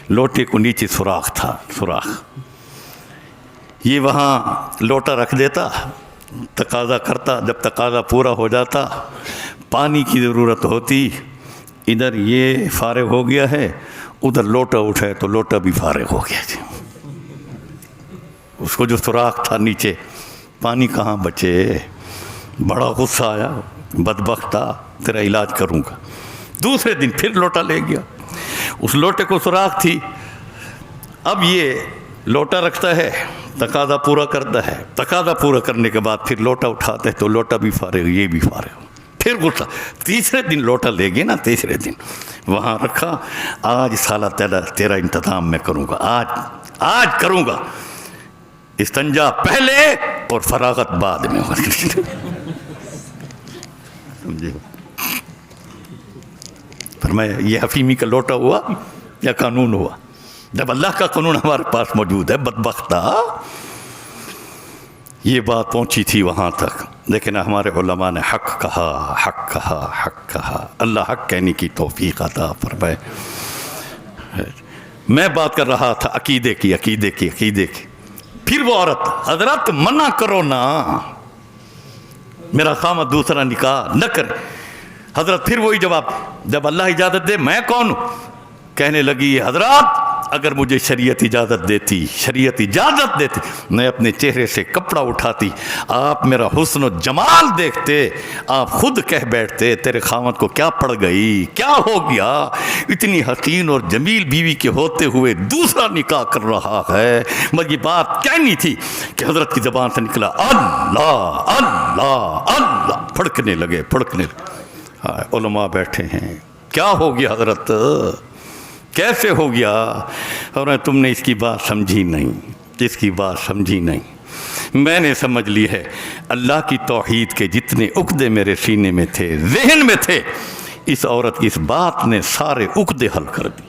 لوٹے کو نیچے سوراخ تھا، سوراخ. یہ وہاں لوٹا رکھ دیتا، تقاضا کرتا. جب تقاضا پورا ہو جاتا، پانی کی ضرورت ہوتی، ادھر یہ فارغ ہو گیا ہے، ادھر لوٹا اٹھائے تو لوٹا بھی فارغ ہو گیا. اس کو جو سوراخ تھا نیچے، پانی کہاں بچے. بڑا غصہ آیا، بدبختہ، تیرا علاج کروں گا. دوسرے دن پھر لوٹا لے گیا. اس لوٹے کو سوراخ تھی. اب یہ لوٹا رکھتا ہے، تقاضا پورا کرتا ہے. تقاضا پورا کرنے کے بعد پھر لوٹا اٹھاتے تو لوٹا بھی فارغ، یہ بھی فارغ. پھر غصہ. تیسرے دن لوٹا لے گئے نا، تیسرے دن وہاں رکھا. آج سالہ تیرا انتظام میں کروں گا، آج کروں گا. استنجا پہلے اور فراغت بعد میں. سمجھے؟ فرمایا یہ حفیمی کا لوٹا ہوا یا قانون ہوا؟ جب اللہ کا قانون ہمارے پاس موجود ہے. بدبختہ یہ بات پہنچی تھی وہاں تک، لیکن ہمارے علماء نے حق کہا. اللہ حق کہنے کی توفیق عطا فرمائے. میں بات کر رہا تھا عقیدے کی. پھر وہ عورت، حضرت منع کرو نا، میرا خامد دوسرا نکاح نہ کرے. حضرت پھر وہی جواب، جب اللہ اجازت دے میں کون ہوں؟ کہنے لگی حضرت اگر مجھے شریعت اجازت دیتی میں اپنے چہرے سے کپڑا اٹھاتی، آپ میرا حسن و جمال دیکھتے، آپ خود کہہ بیٹھتے تیرے خامد کو کیا پڑ گئی، کیا ہو گیا، اتنی حسین اور جمیل بیوی کے ہوتے ہوئے دوسرا نکاح کر رہا ہے. مگر یہ بات کہنی تھی کہ حضرت کی زبان سے نکلا اللہ اللہ اللہ. پھڑکنے لگے. علماء بیٹھے ہیں. کیا ہو گیا حضرت، کیسے ہو گیا؟ اور تم نے اس کی بات سمجھی نہیں. میں نے سمجھ لی ہے. اللہ کی توحید کے جتنے عقدے میرے سینے میں تھے، ذہن میں تھے، اس عورت کی اس بات نے سارے عقدے حل کر دی.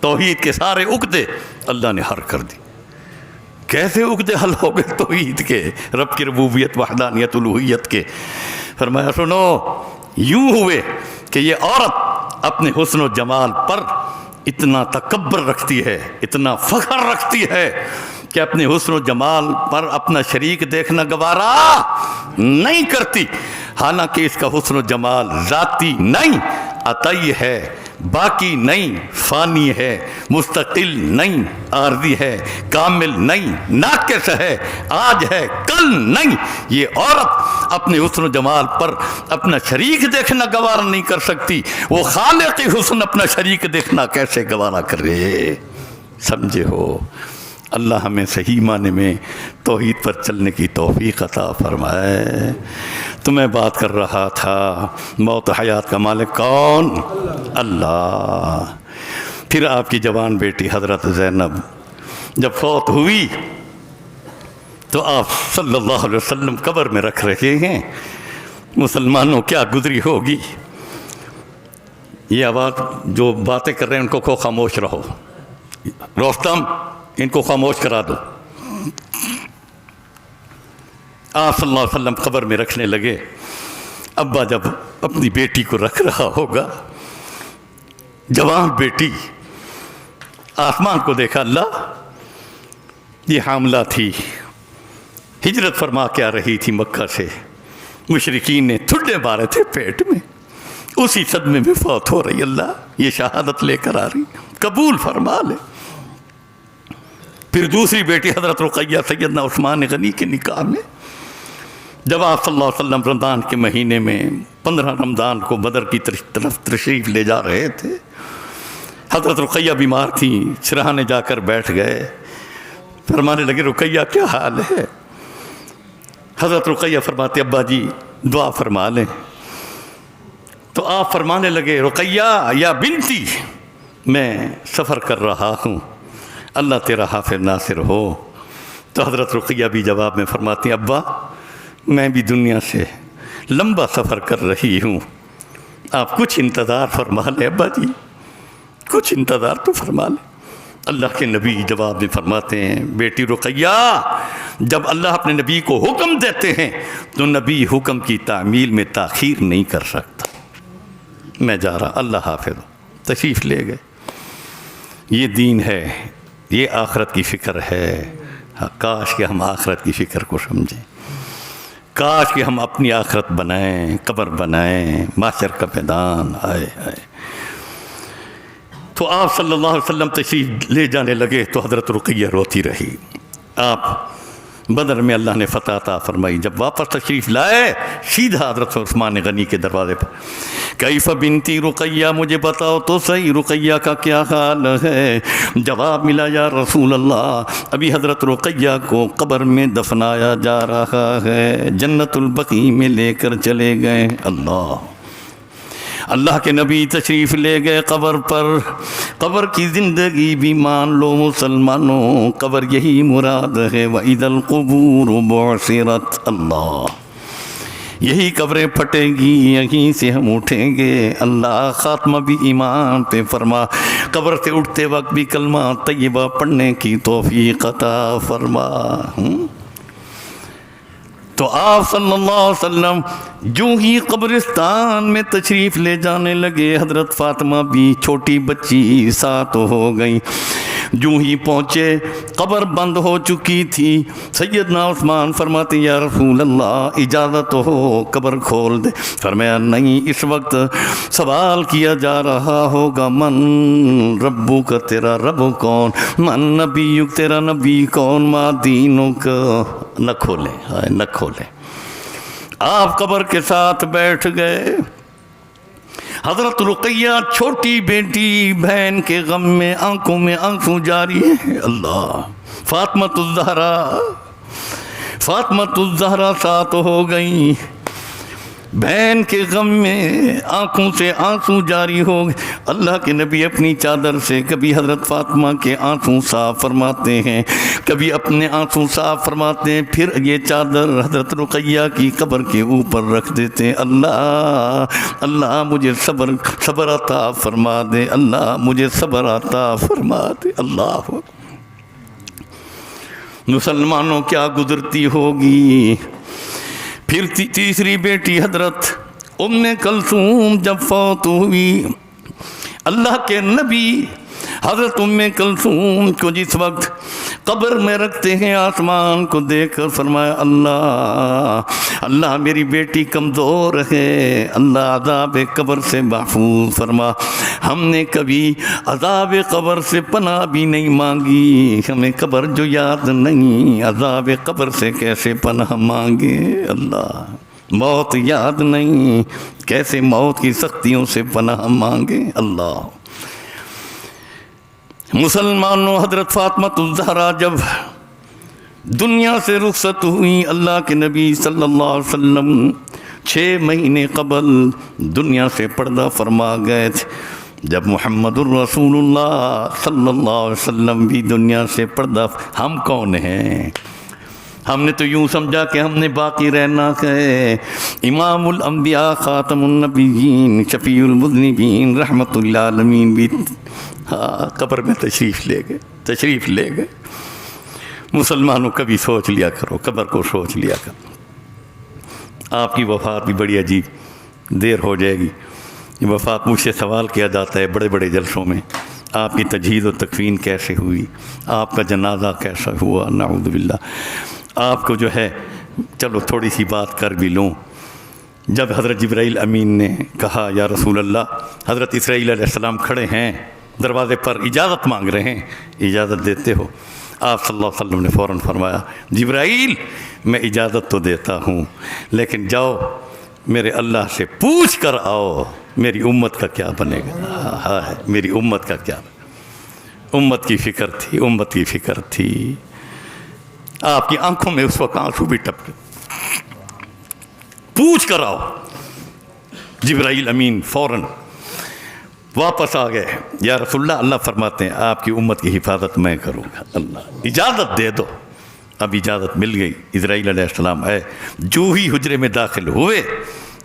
توحید کے سارے عقدے اللہ نے حل کر دی. کیسے عقدے حل ہو گئے توحید کے، رب کی ربوبیت، وحدانیت، الوہیت کے؟ فرمایا سنو، یوں ہوئے کہ یہ عورت اپنے حسن و جمال پر اتنا تکبر رکھتی ہے، اتنا فخر رکھتی ہے کہ اپنے حسن و جمال پر اپنا شریک دیکھنا گوارا نہیں کرتی. حالانکہ اس کا حسن و جمال ذاتی نہیں، عطائی ہے، باقی نہیں، فانی ہے، مستقل نہیں، عارضی ہے، کامل نہیں، ناقص ہے، آج ہے کل نہیں. یہ عورت اپنے حسن و جمال پر اپنا شریک دیکھنا گوارا نہیں کر سکتی، وہ خالق حسن اپنا شریک دیکھنا کیسے گوارا کرے؟ سمجھے ہو؟ اللہ ہمیں صحیح معنی میں توحید پر چلنے کی توفیق عطا فرمائے. تو میں بات کر رہا تھا موت حیات کا مالک کون؟ اللہ. پھر آپ کی جوان بیٹی حضرت زینب جب فوت ہوئی تو آپ صلی اللہ علیہ وسلم قبر میں رکھ رہے ہیں. مسلمانوں کیا گزری ہوگی. یہ آواز جو باتیں کر رہے ہیں ان کو خاموش رہو. رستم ان کو خاموش کرا دو. آپ صلی اللہ علیہ وسلم قبر میں رکھنے لگے. ابا جب اپنی بیٹی کو رکھ رہا ہوگا، جوان بیٹی، آسمان کو دیکھا، اللہ یہ حاملہ تھی، ہجرت فرما کے آ رہی تھی مکہ سے، مشرکین نے تھڈے مارے تھے پیٹ میں، اسی صدمے میں فوت ہو رہی. اللہ یہ شہادت لے کر آ رہی، قبول فرما لے. پھر دوسری بیٹی حضرت رقیہ سیدنا عثمان غنی کے نکاح میں جب آپ صلی اللہ علیہ وسلم رمضان کے مہینے میں 15 رمضان کو بدر کی طرف تشریف لے جا رہے تھے، حضرت رقیہ بیمار تھی، سرہانے جا کر بیٹھ گئے، فرمانے لگے رقیہ کیا حال ہے؟ حضرت رقیہ فرماتے ابا جی دعا فرما لیں، تو آپ فرمانے لگے رقیہ یا بنتی میں سفر کر رہا ہوں، اللہ تیرا حافظ ناصر ہو۔ تو حضرت رقیہ بھی جواب میں فرماتی ہیں ابا میں بھی دنیا سے لمبا سفر کر رہی ہوں، آپ کچھ انتظار فرما لیں ابا جی، کچھ انتظار تو فرما لیں۔ اللہ کے نبی جواب میں فرماتے ہیں بیٹی رقیہ جب اللہ اپنے نبی کو حکم دیتے ہیں تو نبی حکم کی تعمیل میں تاخیر نہیں کر سکتا۔ میں جا رہا، اللہ حافظ ہو، تشریف لے گئے۔ یہ دین ہے، یہ آخرت کی فکر ہے۔ کاش کہ ہم آخرت کی فکر کو سمجھیں، کاش کہ ہم اپنی آخرت بنائیں، قبر بنائیں، محشر کا میدان۔ آئے آئے تو آپ صلی اللہ علیہ وسلم تشریف لے جانے لگے تو حضرت رقیہ روتی رہی۔ آپ بدر میں اللہ نے فتح عطا فرمائی، جب واپس تشریف لائے سیدھا حضرت عثمان غنی کے دروازے پر، کیف بنتی رقیہ مجھے بتاؤ تو صحیح رقیہ کا کیا حال ہے؟ جواب ملا یا رسول اللہ ابھی حضرت رقیہ کو قبر میں دفنایا جا رہا ہے، جنت البقیع میں لے کر چلے گئے۔ اللہ کے نبی تشریف لے گئے قبر پر۔ قبر کی زندگی بھی مان لو مسلمانوں، قبر یہی مراد ہے، وَإِذَا الْقُبُورُ بُعْثِرَتْ۔ اللہ یہی قبریں پھٹیں گی، یہیں سے ہم اٹھیں گے۔ اللہ خاتمہ بھی ایمان پہ فرما، قبر سے اٹھتے وقت بھی کلمہ طیبہ پڑھنے کی توفیق عطا فرما۔ تو آپ صلی اللہ علیہ وسلم جو ہی قبرستان میں تشریف لے جانے لگے، حضرت فاطمہ بھی چھوٹی بچی ساتھ ہو گئی۔ جو ہی پہنچے قبر بند ہو چکی تھی، سیدنا عثمان فرماتے یا رسول اللہ اجازت ہو قبر کھول دے۔ فرمایا نہیں، اس وقت سوال کیا جا رہا ہوگا من ربک، تیرا رب کون، من نبیک، تیرا نبی کون، ما دینک۔ نہ کھولیں، نہ کھولیں۔ آپ قبر کے ساتھ بیٹھ گئے۔ حضرت رقیہ چھوٹی بیٹی بہن کے غم میں آنکھوں میں آنسو جاری ہے۔ اللہ فاطمۃ الزہرا ساتھ ہو گئی، بہن کے غم میں آنکھوں سے آنسو جاری ہو گئے۔ اللہ کے نبی اپنی چادر سے کبھی حضرت فاطمہ کے آنسو صاف فرماتے ہیں، کبھی اپنے آنسو صاف فرماتے ہیں، پھر یہ چادر حضرت رقیہ کی قبر کے اوپر رکھ دیتے ہیں۔ اللہ مجھے صبر عطا فرما دے، اللہ مجھے صبر عطا فرما دے۔ اللہ مسلمانوں کیا گزرتی ہوگی۔ پھر تیسری بیٹی حضرت ام کلثوم جب فوت ہوئی، اللہ کے نبی حضرت ام کلثوم کو جس وقت قبر میں رکھتے ہیں، آسمان کو دیکھ کر فرمایا اللہ میری بیٹی کمزور ہے، اللہ عذاب قبر سے محفوظ فرما۔ ہم نے کبھی عذاب قبر سے پناہ بھی نہیں مانگی، ہمیں قبر جو یاد نہیں، عذاب قبر سے کیسے پناہ مانگے۔ اللہ موت یاد نہیں، کیسے موت کی سختیوں سے پناہ مانگے۔ اللہ مسلمانوں حضرت فاطمۃ الزہرا جب دنیا سے رخصت ہوئی، اللہ کے نبی صلی اللہ علیہ وسلم 6 مہینے قبل دنیا سے پردہ فرما گئے تھے۔ جب محمد الرسول اللہ صلی اللہ علیہ وسلم بھی دنیا سے پردہ، ہم کون ہیں؟ ہم نے تو یوں سمجھا کہ ہم نے باقی رہنا ہے۔ امام الانبیاء خاتم النبیین شفیع المذنبین رحمت اللہ عالمین بھی قبر میں تشریف لے گئے۔ مسلمانوں کبھی سوچ لیا کرو، قبر کو سوچ لیا کرو۔ آپ کی وفات بھی بڑی عجیب دیر ہو جائے گی۔ یہ وفات مجھ سے سوال کیا جاتا ہے بڑے بڑے جلسوں میں، آپ کی تجہیز و تکفین کیسے ہوئی، آپ کا جنازہ کیسا ہوا، نعوذ باللہ۔ آپ کو جو ہے چلو تھوڑی سی بات کر بھی لوں۔ جب حضرت جبرائیل امین نے کہا یا رسول اللہ، حضرت اسرائیل علیہ السلام کھڑے ہیں دروازے پر، اجازت مانگ رہے ہیں، اجازت دیتے ہو؟ آپ صلی اللہ علیہ وسلم نے فوراً فرمایا جبرائیل میں اجازت تو دیتا ہوں لیکن جاؤ میرے اللہ سے پوچھ کر آؤ میری امت کا کیا بنے گا. ہاں میری امت کا کیا بنے گا. امت کی فکر تھی، امت کی فکر تھی. آپ کی آنکھوں میں اس وقت آنسو بھی ٹپکے. پوچھ کر آؤ. جبرائیل امین فوراً واپس آ گئے. یا رسول اللہ، اللہ فرماتے ہیں آپ کی امت کی حفاظت میں کروں گا. اللہ اجازت دے دو. اب اجازت مل گئی. اسرائیل علیہ السلام آئے، جو ہی حجرے میں داخل ہوئے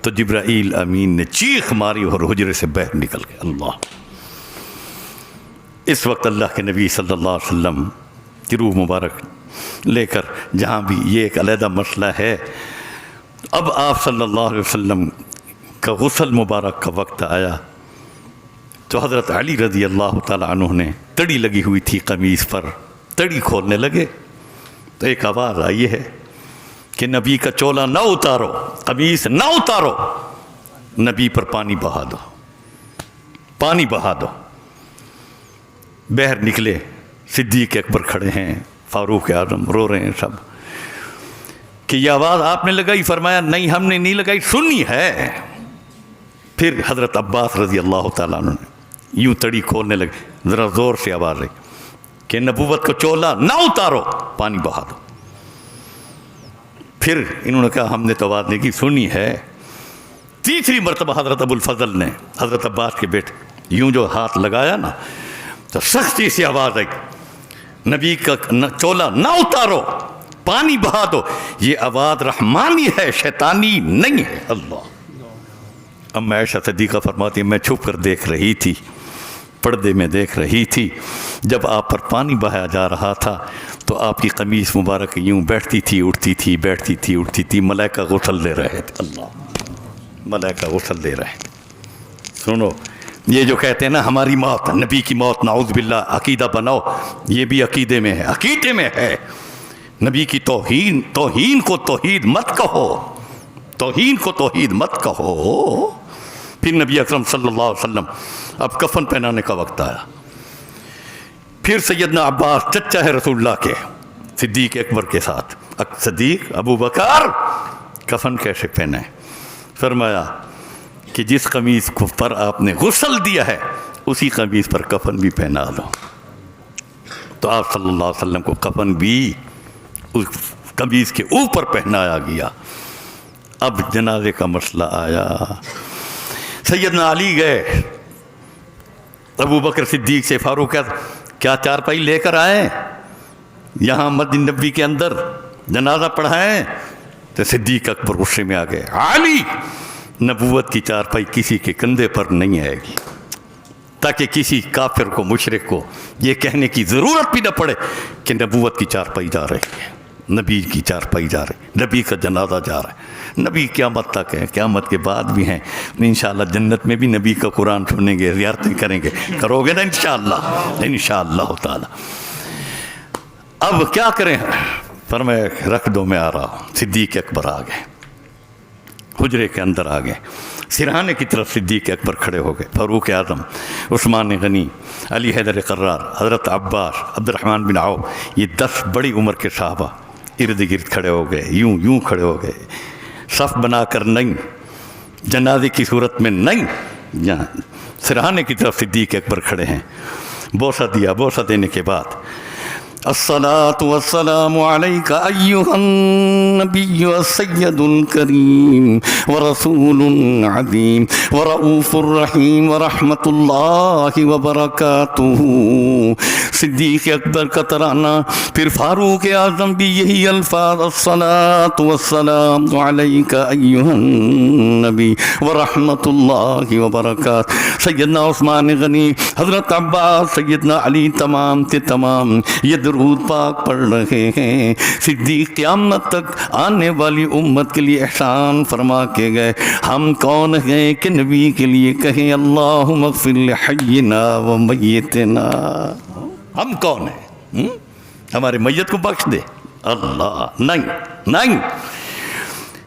تو جبرائیل امین نے چیخ ماری اور حجرے سے باہر نکل گئے. اللہ. اس وقت اللہ کے نبی صلی اللہ علیہ وسلم کی روح مبارک لے کر جہاں بھی یہ ایک علیحدہ مسئلہ ہے. اب آپ صلی اللہ علیہ وسلم کا غسل مبارک کا وقت آیا تو حضرت علی رضی اللہ تعالیٰ عنہ نے تڑی لگی ہوئی تھی قمیص پر، تڑی کھولنے لگے تو ایک آواز آئی ہے کہ نبی کا چولا نہ اتارو، قمیص نہ اتارو، نبی پر پانی بہا دو، پانی بہا دو. باہر نکلے. صدیق اکبر کھڑے ہیں، فاروق اعظم رو رہے ہیں سب کہ یہ آواز آپ نے لگائی؟ فرمایا نہیں ہم نے نہیں لگائی، سنی ہے. پھر حضرت عباس رضی اللہ تعالیٰ عنہ نے یوں تڑی کھولنے لگے، ذرا زور سے آواز آئی کہ نبوت کو چولا نہ اتارو، پانی بہا دو. پھر انہوں نے کہا ہم نے تو آواز نہیں کی، سنی ہے. تیسری مرتبہ حضرت ابو الفضل نے حضرت عباس کے بیٹے یوں جو ہاتھ لگایا نا تو سختی سے آواز آئی نبی کا چولا نہ اتارو، پانی بہا دو. یہ آواز رحمانی ہے، شیطانی نہیں ہے. اللہ. اب عائشہ صدیقہ فرماتی ہے میں چھپ کر دیکھ رہی تھی، پردے میں دیکھ رہی تھی. جب آپ پر پانی بہایا جا رہا تھا تو آپ کی قمیص مبارک یوں بیٹھتی تھی اٹھتی تھی، بیٹھتی تھی اٹھتی تھی. ملائکہ غسل لے رہے تھے. اللہ. ملائکہ غسل لے رہے تھے. سنو، یہ جو کہتے ہیں نا ہماری موت، نبی کی موت، نعوذ باللہ، عقیدہ بناؤ، یہ بھی عقیدے میں ہے، عقیدے میں ہے. نبی کی توہین کو توحید مت کہو، توہین کو توحید مت کہو. پھر نبی اکرم صلی اللہ علیہ وسلم اب کفن پہنانے کا وقت آیا. پھر سیدنا عباس چچا ہے رسول اللہ کے، صدیق اکبر کے ساتھ صدیق ابو بکر کفن کیسے پہنے؟ فرمایا کہ جس قمیص کو پر آپ نے غسل دیا ہے اسی قمیص پر کفن بھی پہنا دو. تو آپ صلی اللہ علیہ وسلم کو کفن بھی اس قمیص کے اوپر پہنایا گیا. اب جنازے کا مسئلہ آیا. سیدنا علی گئے ابو بکر صدیق سے، فاروق کیا چارپائی لے کر آئے یہاں مسجد نبوی کے اندر جنازہ پڑھائیں؟ تو صدیق اکبر غصے میں آ گئے، علی نبوت کی چارپائی کسی کے کندھے پر نہیں آئے گی، تاکہ کسی کافر کو مشرک کو یہ کہنے کی ضرورت بھی نہ پڑے کہ نبوت کی چارپائی جا رہی ہے، نبی کی چارپائی جا رہی، نبی کا جنازہ جا رہا ہے. نبی قیامت تک ہے، قیامت کے بعد بھی ہیں. انشاءاللہ جنت میں بھی نبی کا قرآن سنیں گے، زیارتیں کریں گے. کرو گے نا انشاءاللہ؟ انشاءاللہ تعالی. اب کیا کریں؟ فرمایا رکھ دو میں آ رہا ہوں. صدیق اکبر آ گئے، حجرے کے اندر آ گئے. سرہانے کی طرف صدیق اکبر کھڑے ہو گئے، فاروق اعظم، عثمان غنی، علی حیدر قرار، حضرت عباس، عبد الرحمن بن عوف، یہ 10 بڑی عمر کے صحابہ ارد گرد کھڑے ہو گئے. یوں کھڑے ہو گئے، صف بنا کر نہیں، جنازے کی صورت میں نہیں. یہاں سرہانے کی طرف صدیق اکبر کھڑے ہیں. بوسہ دیا. بوسہ دینے کے بعد الصلاة والسلام عليك أيها النبي السيد الكريم ورسول عظيم ورؤوف رحيم ورحمة الله وبركاته. صدیق اکبر کا ترانہ. پھر فاروق اعظم بھی یہی الفاظ، الصلاة والسلام عليك أيها النبي ورحمة الله وبركاته. سیدنا عثمان غنی، حضرت عباس، سیدنا علی تمام کے تمام یہ درود پاک پڑھ رہے ہیں. صدیق قیامت تک آنے والی امت کے لیے احسان فرما کے گئے. ہم کون ہیں کہ نبی کے لیے کہیں اللہم اغفر لحینا و میتنا؟ ہم کون ہیں؟ ہمارے میت کو بخش دے. اللہ نہیں.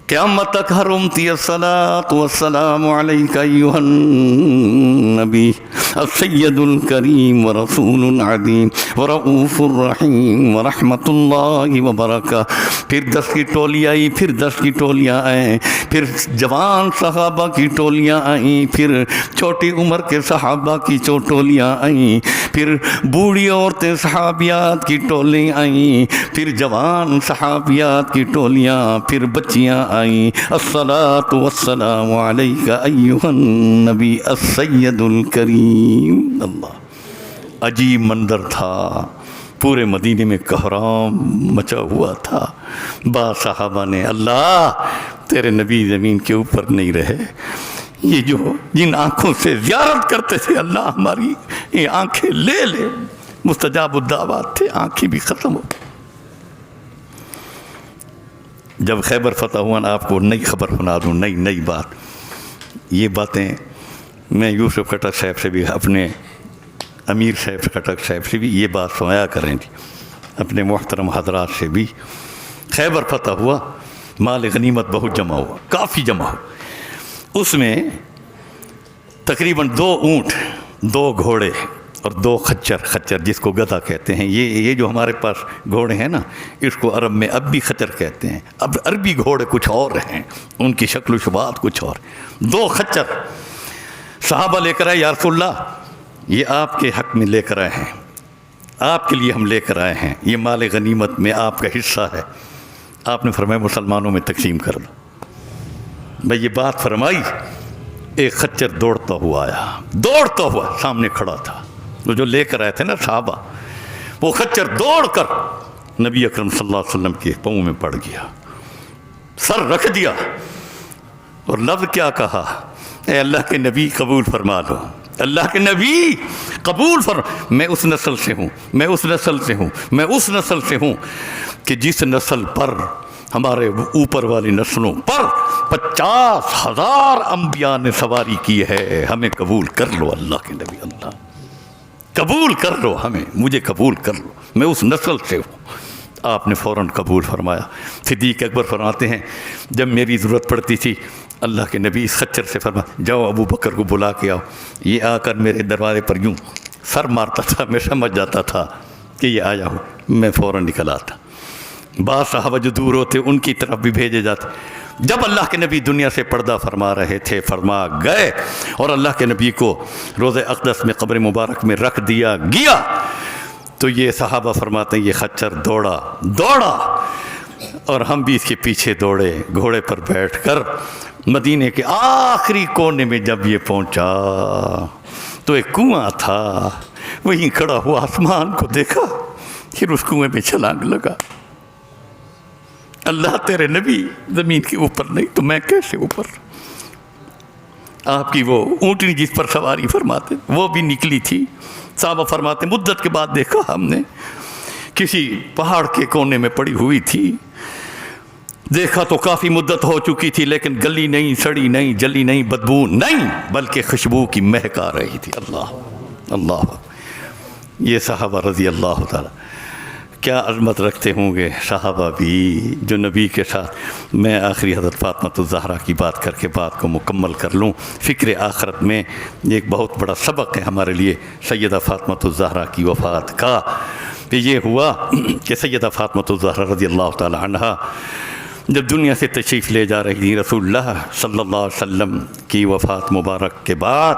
قیامت تک ہر امتی الصلاۃ والسلام علیک ایھا النبی السید الکریم ورسول عظیم ورؤوف الرحیم ورحمۃ اللہ وبرکاتہ۔ پھر 10 کی ٹولیاں آئی، پھر 10 کی ٹولیاں آئیں، پھر جوان صحابہ کی ٹولیاں آئیں، پھر چھوٹی عمر کے صحابہ کی ٹولیاں آئیں، پھر بوڑھی عورتیں صحابیات کی ٹولیں آئیں، پھر جوان صحابیات کی ٹولیاں، پھر بچیاں آئیں۔ الصلاۃ والسلام علیک ایھا النبی السید الکریم۔ اللہ، عجیب منظر تھا، پورے مدینے میں کوہرام مچا ہوا تھا۔ بعض صحابہ نے اللہ تیرے نبی زمین کے اوپر نہیں رہے، یہ جو جن آنکھوں سے زیارت کرتے تھے اللہ ہماری یہ آنکھیں لے لے۔ مستجاب الدعوات تھے، آنکھیں بھی ختم ہو۔ جب خیبر فتح ہوا نا، آپ کو نئی خبر سنا دوں، نئی بات۔ یہ باتیں میں یوسف کھٹک صاحب سے بھی، اپنے امیر صاحب کھٹک صاحب سے بھی یہ بات سنایا کریں تھی، اپنے محترم حضرات سے بھی۔ خیبر فتح ہوا، مال غنیمت بہت جمع ہوا، کافی جمع ہوا۔ اس میں تقریباً 2 اونٹ، 2 گھوڑے اور 2 خچر جس کو گدھا کہتے ہیں۔ یہ جو ہمارے پاس گھوڑے ہیں نا، اس کو عرب میں اب بھی خچر کہتے ہیں۔ اب عربی گھوڑے کچھ اور ہیں، ان کی شکل و شباہت کچھ اور۔ 2 خچر صحابہ لے کر آئے، یا رسول اللہ یہ آپ کے حق میں لے کر آئے ہیں، آپ کے لیے ہم لے کر آئے ہیں، یہ مال غنیمت میں آپ کا حصہ ہے۔ آپ نے فرمایا مسلمانوں میں تقسیم کر دو۔ بھئی یہ بات فرمائی، ایک خچر دوڑتا ہوا آیا، دوڑتا ہوا سامنے کھڑا تھا، وہ جو لے کر آئے تھے نا صحابہ، وہ خچر دوڑ کر نبی اکرم صلی اللہ علیہ وسلم کے پاؤں میں پڑ گیا، سر رکھ دیا اور لفظ کیا کہا، اے اللہ کے نبی قبول فرما لو، اللہ کے نبی قبول فرما۔ میں اس نسل سے ہوں، میں اس نسل سے ہوں، میں اس نسل سے ہوں کہ جس نسل پر ہمارے اوپر والی نسلوں پر 50,000 انبیاء نے سواری کی ہے، ہمیں قبول کر لو اللہ کے نبی، اللہ قبول کر لو ہمیں، مجھے قبول کر لو، میں اس نسل سے ہوں۔ آپ نے فوراً قبول فرمایا۔ صدیق اکبر فرماتے ہیں جب میری ضرورت پڑتی تھی اللہ کے نبی اس خچر سے فرما جاؤ ابو بکر کو بلا کے آؤ، یہ آ کر میرے دروازے پر یوں سر مارتا تھا، میں سمجھ جاتا تھا کہ یہ آیا ہوں، میں فوراً نکل آتا۔ بعض صحابہ جو دور ہوتے ان کی طرف بھی بھیجے جاتے۔ جب اللہ کے نبی دنیا سے پردہ فرما رہے تھے، فرما گئے اور اللہ کے نبی کو روضہ اقدس میں قبر مبارک میں رکھ دیا گیا، تو یہ صحابہ فرماتے ہیں یہ خچر دوڑا اور ہم بھی اس کے پیچھے دوڑے، گھوڑے پر بیٹھ کر مدینے کے آخری کونے میں جب یہ پہنچا تو ایک کنواں تھا، وہیں کھڑا ہوا آسمان کو دیکھا، پھر اس کنویں میں چھلانگ لگا۔ اللہ تیرے نبی زمین کے اوپر نہیں تو میں کیسے اوپر؟ آپ کی وہ اونٹنی جس پر سواری فرماتے وہ بھی نکلی تھی۔ صحابہ فرماتے مدت کے بعد دیکھا ہم نے، کسی پہاڑ کے کونے میں پڑی ہوئی تھی، دیکھا تو کافی مدت ہو چکی تھی، لیکن گلی نہیں، سڑی نہیں، جلی نہیں، بدبو نہیں، بلکہ خوشبو کی مہک آ رہی تھی۔ اللہ یہ صحابہ رضی اللہ تعالی کیا عظمت رکھتے ہوں گے، صحابہ بھی جو نبی کے ساتھ۔ میں آخری حضرت فاطمہ الزہرا کی بات کر کے بات کو مکمل کر لوں۔ فکر آخرت میں ایک بہت بڑا سبق ہے ہمارے لیے سیدہ فاطمہ الزہرا کی وفات کا۔ یہ ہوا کہ سیدہ فاطمہ الزہرا رضی اللہ تعالی عنہا جب دنیا سے تشریف لے جا رہی تھی، رسول اللہ صلی اللہ علیہ وسلم کی وفات مبارک کے بعد،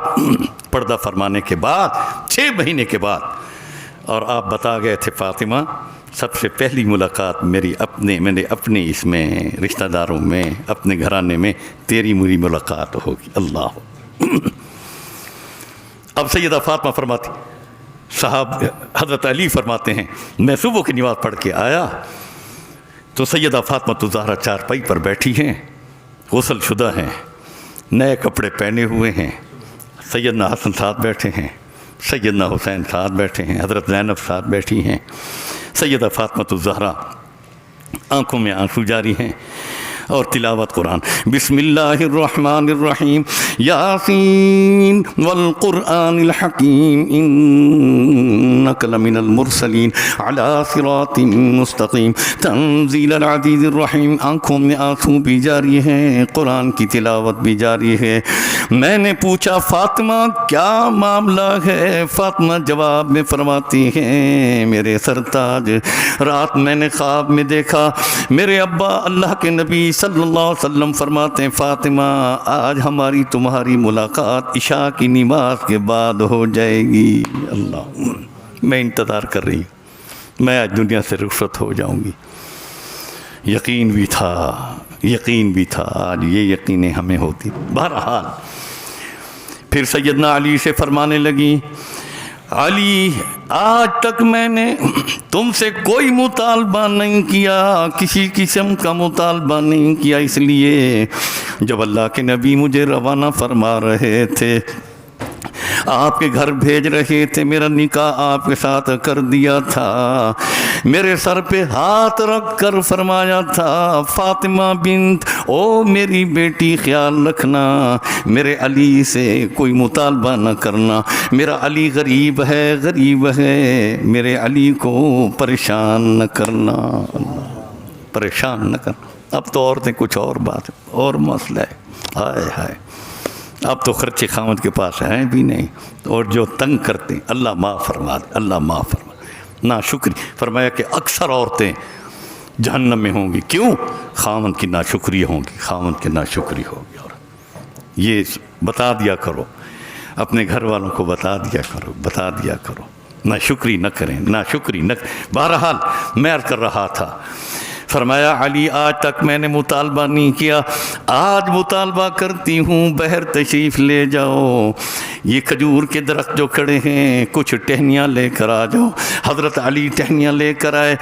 پردہ فرمانے کے بعد 6 مہینے کے بعد، اور آپ بتا گئے تھے فاطمہ سب سے پہلی ملاقات میں نے اپنے اس میں رشتہ داروں میں، اپنے گھرانے میں تیری میری ملاقات ہوگی۔ اللہ اب سیدہ فاطمہ فرماتی، صاحب حضرت علی فرماتے ہیں میں صبح کی نماز پڑھ کے آیا تو سیدہ فاطمہ الزہرا چارپائی پر بیٹھی ہیں، غسل شدہ ہیں، نئے کپڑے پہنے ہوئے ہیں، سیدنا حسن ساتھ بیٹھے ہیں، سیدنا حسین ساتھ بیٹھے ہیں، حضرت زینب ساتھ بیٹھی ہیں، سیدہ فاطمہ الزہرا آنکھوں میں آنسو جاری ہیں، اور تلاوت قرآن. بسم اللہ الرحمن الرحیم. یاسین والقرآن الحکیم انک لمن المرسلین علی صراط مستقیم تنزیل العزیز الرحیم. آنکھوں میں آنسو بھی جاری ہیں، قرآن کی تلاوت بھی جاری ہے. میں نے پوچھا فاطمہ کیا معاملہ ہے؟ فاطمہ جواب میں فرماتی ہیں میرے سرتاج، رات میں نے خواب میں دیکھا میرے ابا اللہ کے نبی صلی اللہ علیہ وسلم فرماتے ہیں فاطمہ آج ہماری تمہاری ملاقات عشاء کی نماز کے بعد ہو جائے گی. اللہ، میں انتظار کر رہی ہوں، میں آج دنیا سے رخصت ہو جاؤں گی. یقین بھی تھا، آج یہ یقینیں ہمیں ہوتی. بہرحال پھر سیدنا علی سے فرمانے لگی علی آج تک میں نے تم سے کوئی مطالبہ نہیں کیا، کسی قسم کا مطالبہ نہیں کیا، اس لیے جب اللہ کے نبی مجھے روانہ فرما رہے تھے، آپ کے گھر بھیج رہے تھے، میرا نکاح آپ کے ساتھ کر دیا تھا، میرے سر پہ ہاتھ رکھ کر فرمایا تھا فاطمہ بنت او میری بیٹی خیال رکھنا، میرے علی سے کوئی مطالبہ نہ کرنا، میرا علی غریب ہے، میرے علی کو پریشان نہ کرنا، پریشان نہ کرنا. اب تو عورتیں کچھ اور بات اور مسئلہ ہے، ہائے ہائے اب تو خرچے خامد کے پاس ہیں بھی نہیں، اور جو تنگ کرتے ہیں اللہ معاف فرما دے، اللہ معاف فرما دے. ناشکری فرمایا کہ اکثر عورتیں جہنم میں ہوں گی. کیوں؟ خامد کی ناشکری ہوں گی، خامد کی ناشکری ہوگی. اور یہ بتا دیا کرو، اپنے گھر والوں کو بتا دیا کرو ناشکری نہ کریں، ناشکری نہ. بہرحال میں عرض کر رہا تھا، فرمایا علی آج تک میں نے مطالبہ نہیں کیا، آج مطالبہ کرتی ہوں، بہر تشریف لے جاؤ، یہ کھجور کے درخت جو کھڑے ہیں کچھ ٹہنیاں لے کر آ جاؤ. حضرت علی ٹہنیاں لے کر آئے.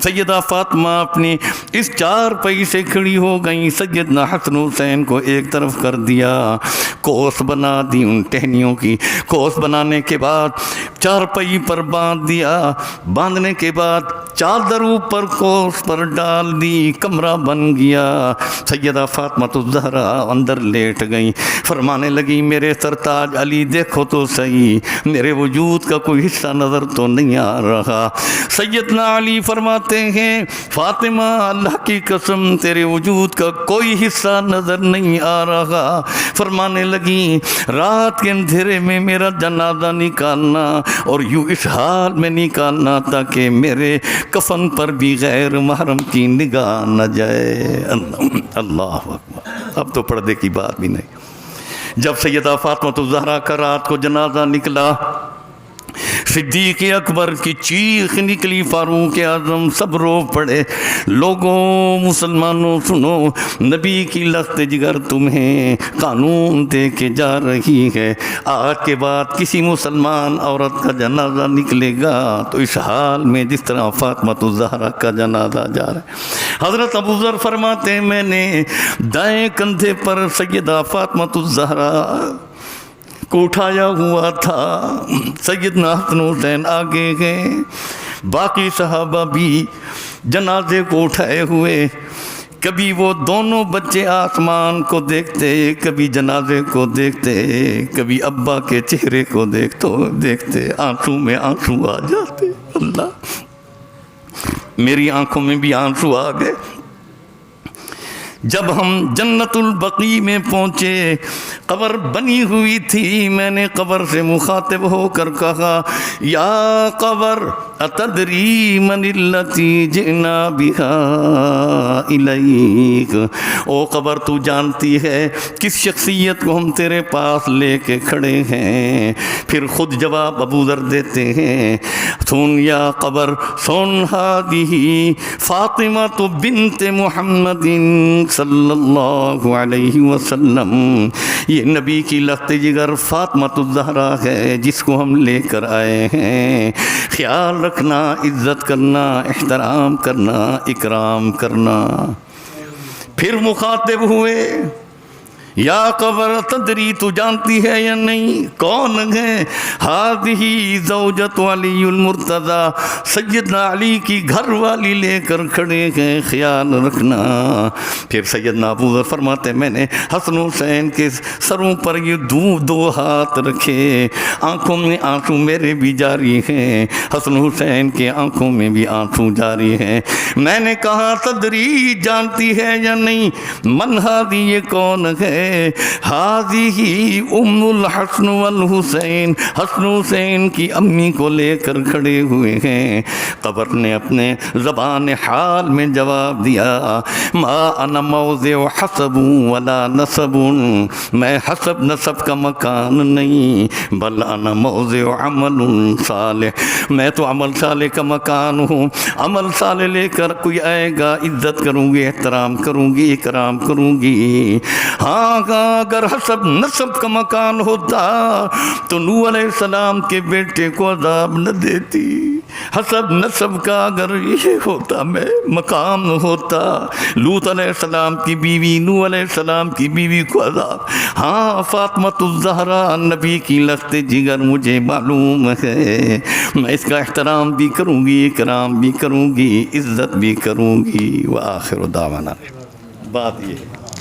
سیدہ فاطمہ اپنی اس چار پئی سے کھڑی ہو گئیں، سیدنا حسن حسین کو ایک طرف کر دیا، کوس بنا دی ان ٹہنیوں کی. کوس بنانے کے بعد چار پئی پر باندھ دیا، باندھنے کے بعد چادر اوپر کوس پر ڈال دی، کمرہ بن گیا. سیدہ فاطمہ الزہرا اندر لیٹ گئیں، فرمانے لگی میرے سرتاج علی دیکھو تو صحیح، میرے وجود کا کوئی حصہ نظر تو نہیں آ رہا. سیدنا علی فرماتے ہیں فاطمہ اللہ کی قسم تیرے وجود کا کوئی حصہ نظر نہیں آ رہا. فرمانے لگی رات کے اندھیرے میں میرا جنازہ نکالنا، اور یوں اس حال میں نکالنا تاکہ میرے کفن پر بھی غیر محرم کی نگاہ نہ جائے. اللہ اکبر. اب تو پردے کی بات بھی نہیں. جب سیدہ فاطمہ الزہرا کا رات کو جنازہ نکلا، صدیق اکبر کی چیخ نکلی، فاروق اعظم سب رو پڑے. لوگوں مسلمانوں سنو، نبی کی لخت جگر تمہیں قانون دے کے جا رہی ہے. آج کے بعد کسی مسلمان عورت کا جنازہ نکلے گا تو اس حال میں جس طرح فاطمہ الزہرا کا جنازہ جا رہا ہے. حضرت ابوذر فرماتے ہیں میں نے دائیں کندھے پر سیدہ فاطمہ الزہرا کو اٹھایا ہوا تھا، سیدنا حسن حسین آگے گئے، باقی صحابہ بھی جنازے کو اٹھائے ہوئے. کبھی وہ دونوں بچے آسمان کو دیکھتے، کبھی جنازے کو دیکھتے، کبھی ابا کے چہرے کو دیکھتے آنسو میں آنسو آ جاتے. اللہ، میری آنکھوں میں بھی آنسو آ گئے. جب ہم جنت البقیع میں پہنچے، قبر بنی ہوئی تھی، میں نے قبر سے مخاطب ہو کر کہا یا قبر اتدری من التی جئنا بها الیک. او قبر تو جانتی ہے کس شخصیت کو ہم تیرے پاس لے کے کھڑے ہیں؟ پھر خود جواب ابوذر دیتے ہیں سن یا قبر سن، ہذہ فاطمہ بنت محمد صلی اللہ علیہ وسلم، یہ نبی کی لخت جگر فاطمہ الزہرا ہے جس کو ہم لے کر آئے ہیں. خیال رکھنا، عزت کرنا، احترام کرنا، اکرام کرنا. پھر مخاطب ہوئے یا قبر تدری تو جانتی ہے یا نہیں کون ہے؟ ہادی زوجت علی المرتضی، سیدنا علی کی گھر والی لے کر کھڑے ہیں، خیال رکھنا۔ پھر سیدنا ابو ذر فرماتے میں نے حسن حسین کے سروں پر یہ دو ہاتھ رکھے، آنکھوں میں آنسو میرے بھی جاری ہیں، حسن حسین کے آنکھوں میں بھی آنسو جاری ہیں۔ میں نے کہا تدری جانتی ہے یا نہیں من ہادی یہ کون ہے؟ ہادی ام الحسن والحسین، حسن حسین کی امی کو لے کر کھڑے ہوئے ہیں۔ قبر نے اپنے زبان حال میں جواب دیا، ما انا موضع حسب ولا نسب، میں حسب نسب کا مکان نہیں، بل انا موضع عمل صالح، میں تو عمل صالح کا مکان ہوں۔ عمل صالح لے کر کوئی آئے گا، عزت کروں گی، احترام کروں گی، اکرام کروں گی۔ ہاں اگر حسب نسب کا مکان ہوتا تو نوح علیہ السلام کے بیٹے کو عذاب نہ دیتی، حسب نسب کا اگر یہ ہوتا میں مقام ہوتا، لوط علیہ السلام کی بیوی، نوح علیہ السلام کی بیوی کو عذاب۔ ہاں فاطمۃ الزہرا نبی کی لخت جگر مجھے معلوم ہے، میں اس کا احترام بھی کروں گی، اکرام بھی کروں گی، عزت بھی کروں گی۔ وآخر دعوانا، بات یہ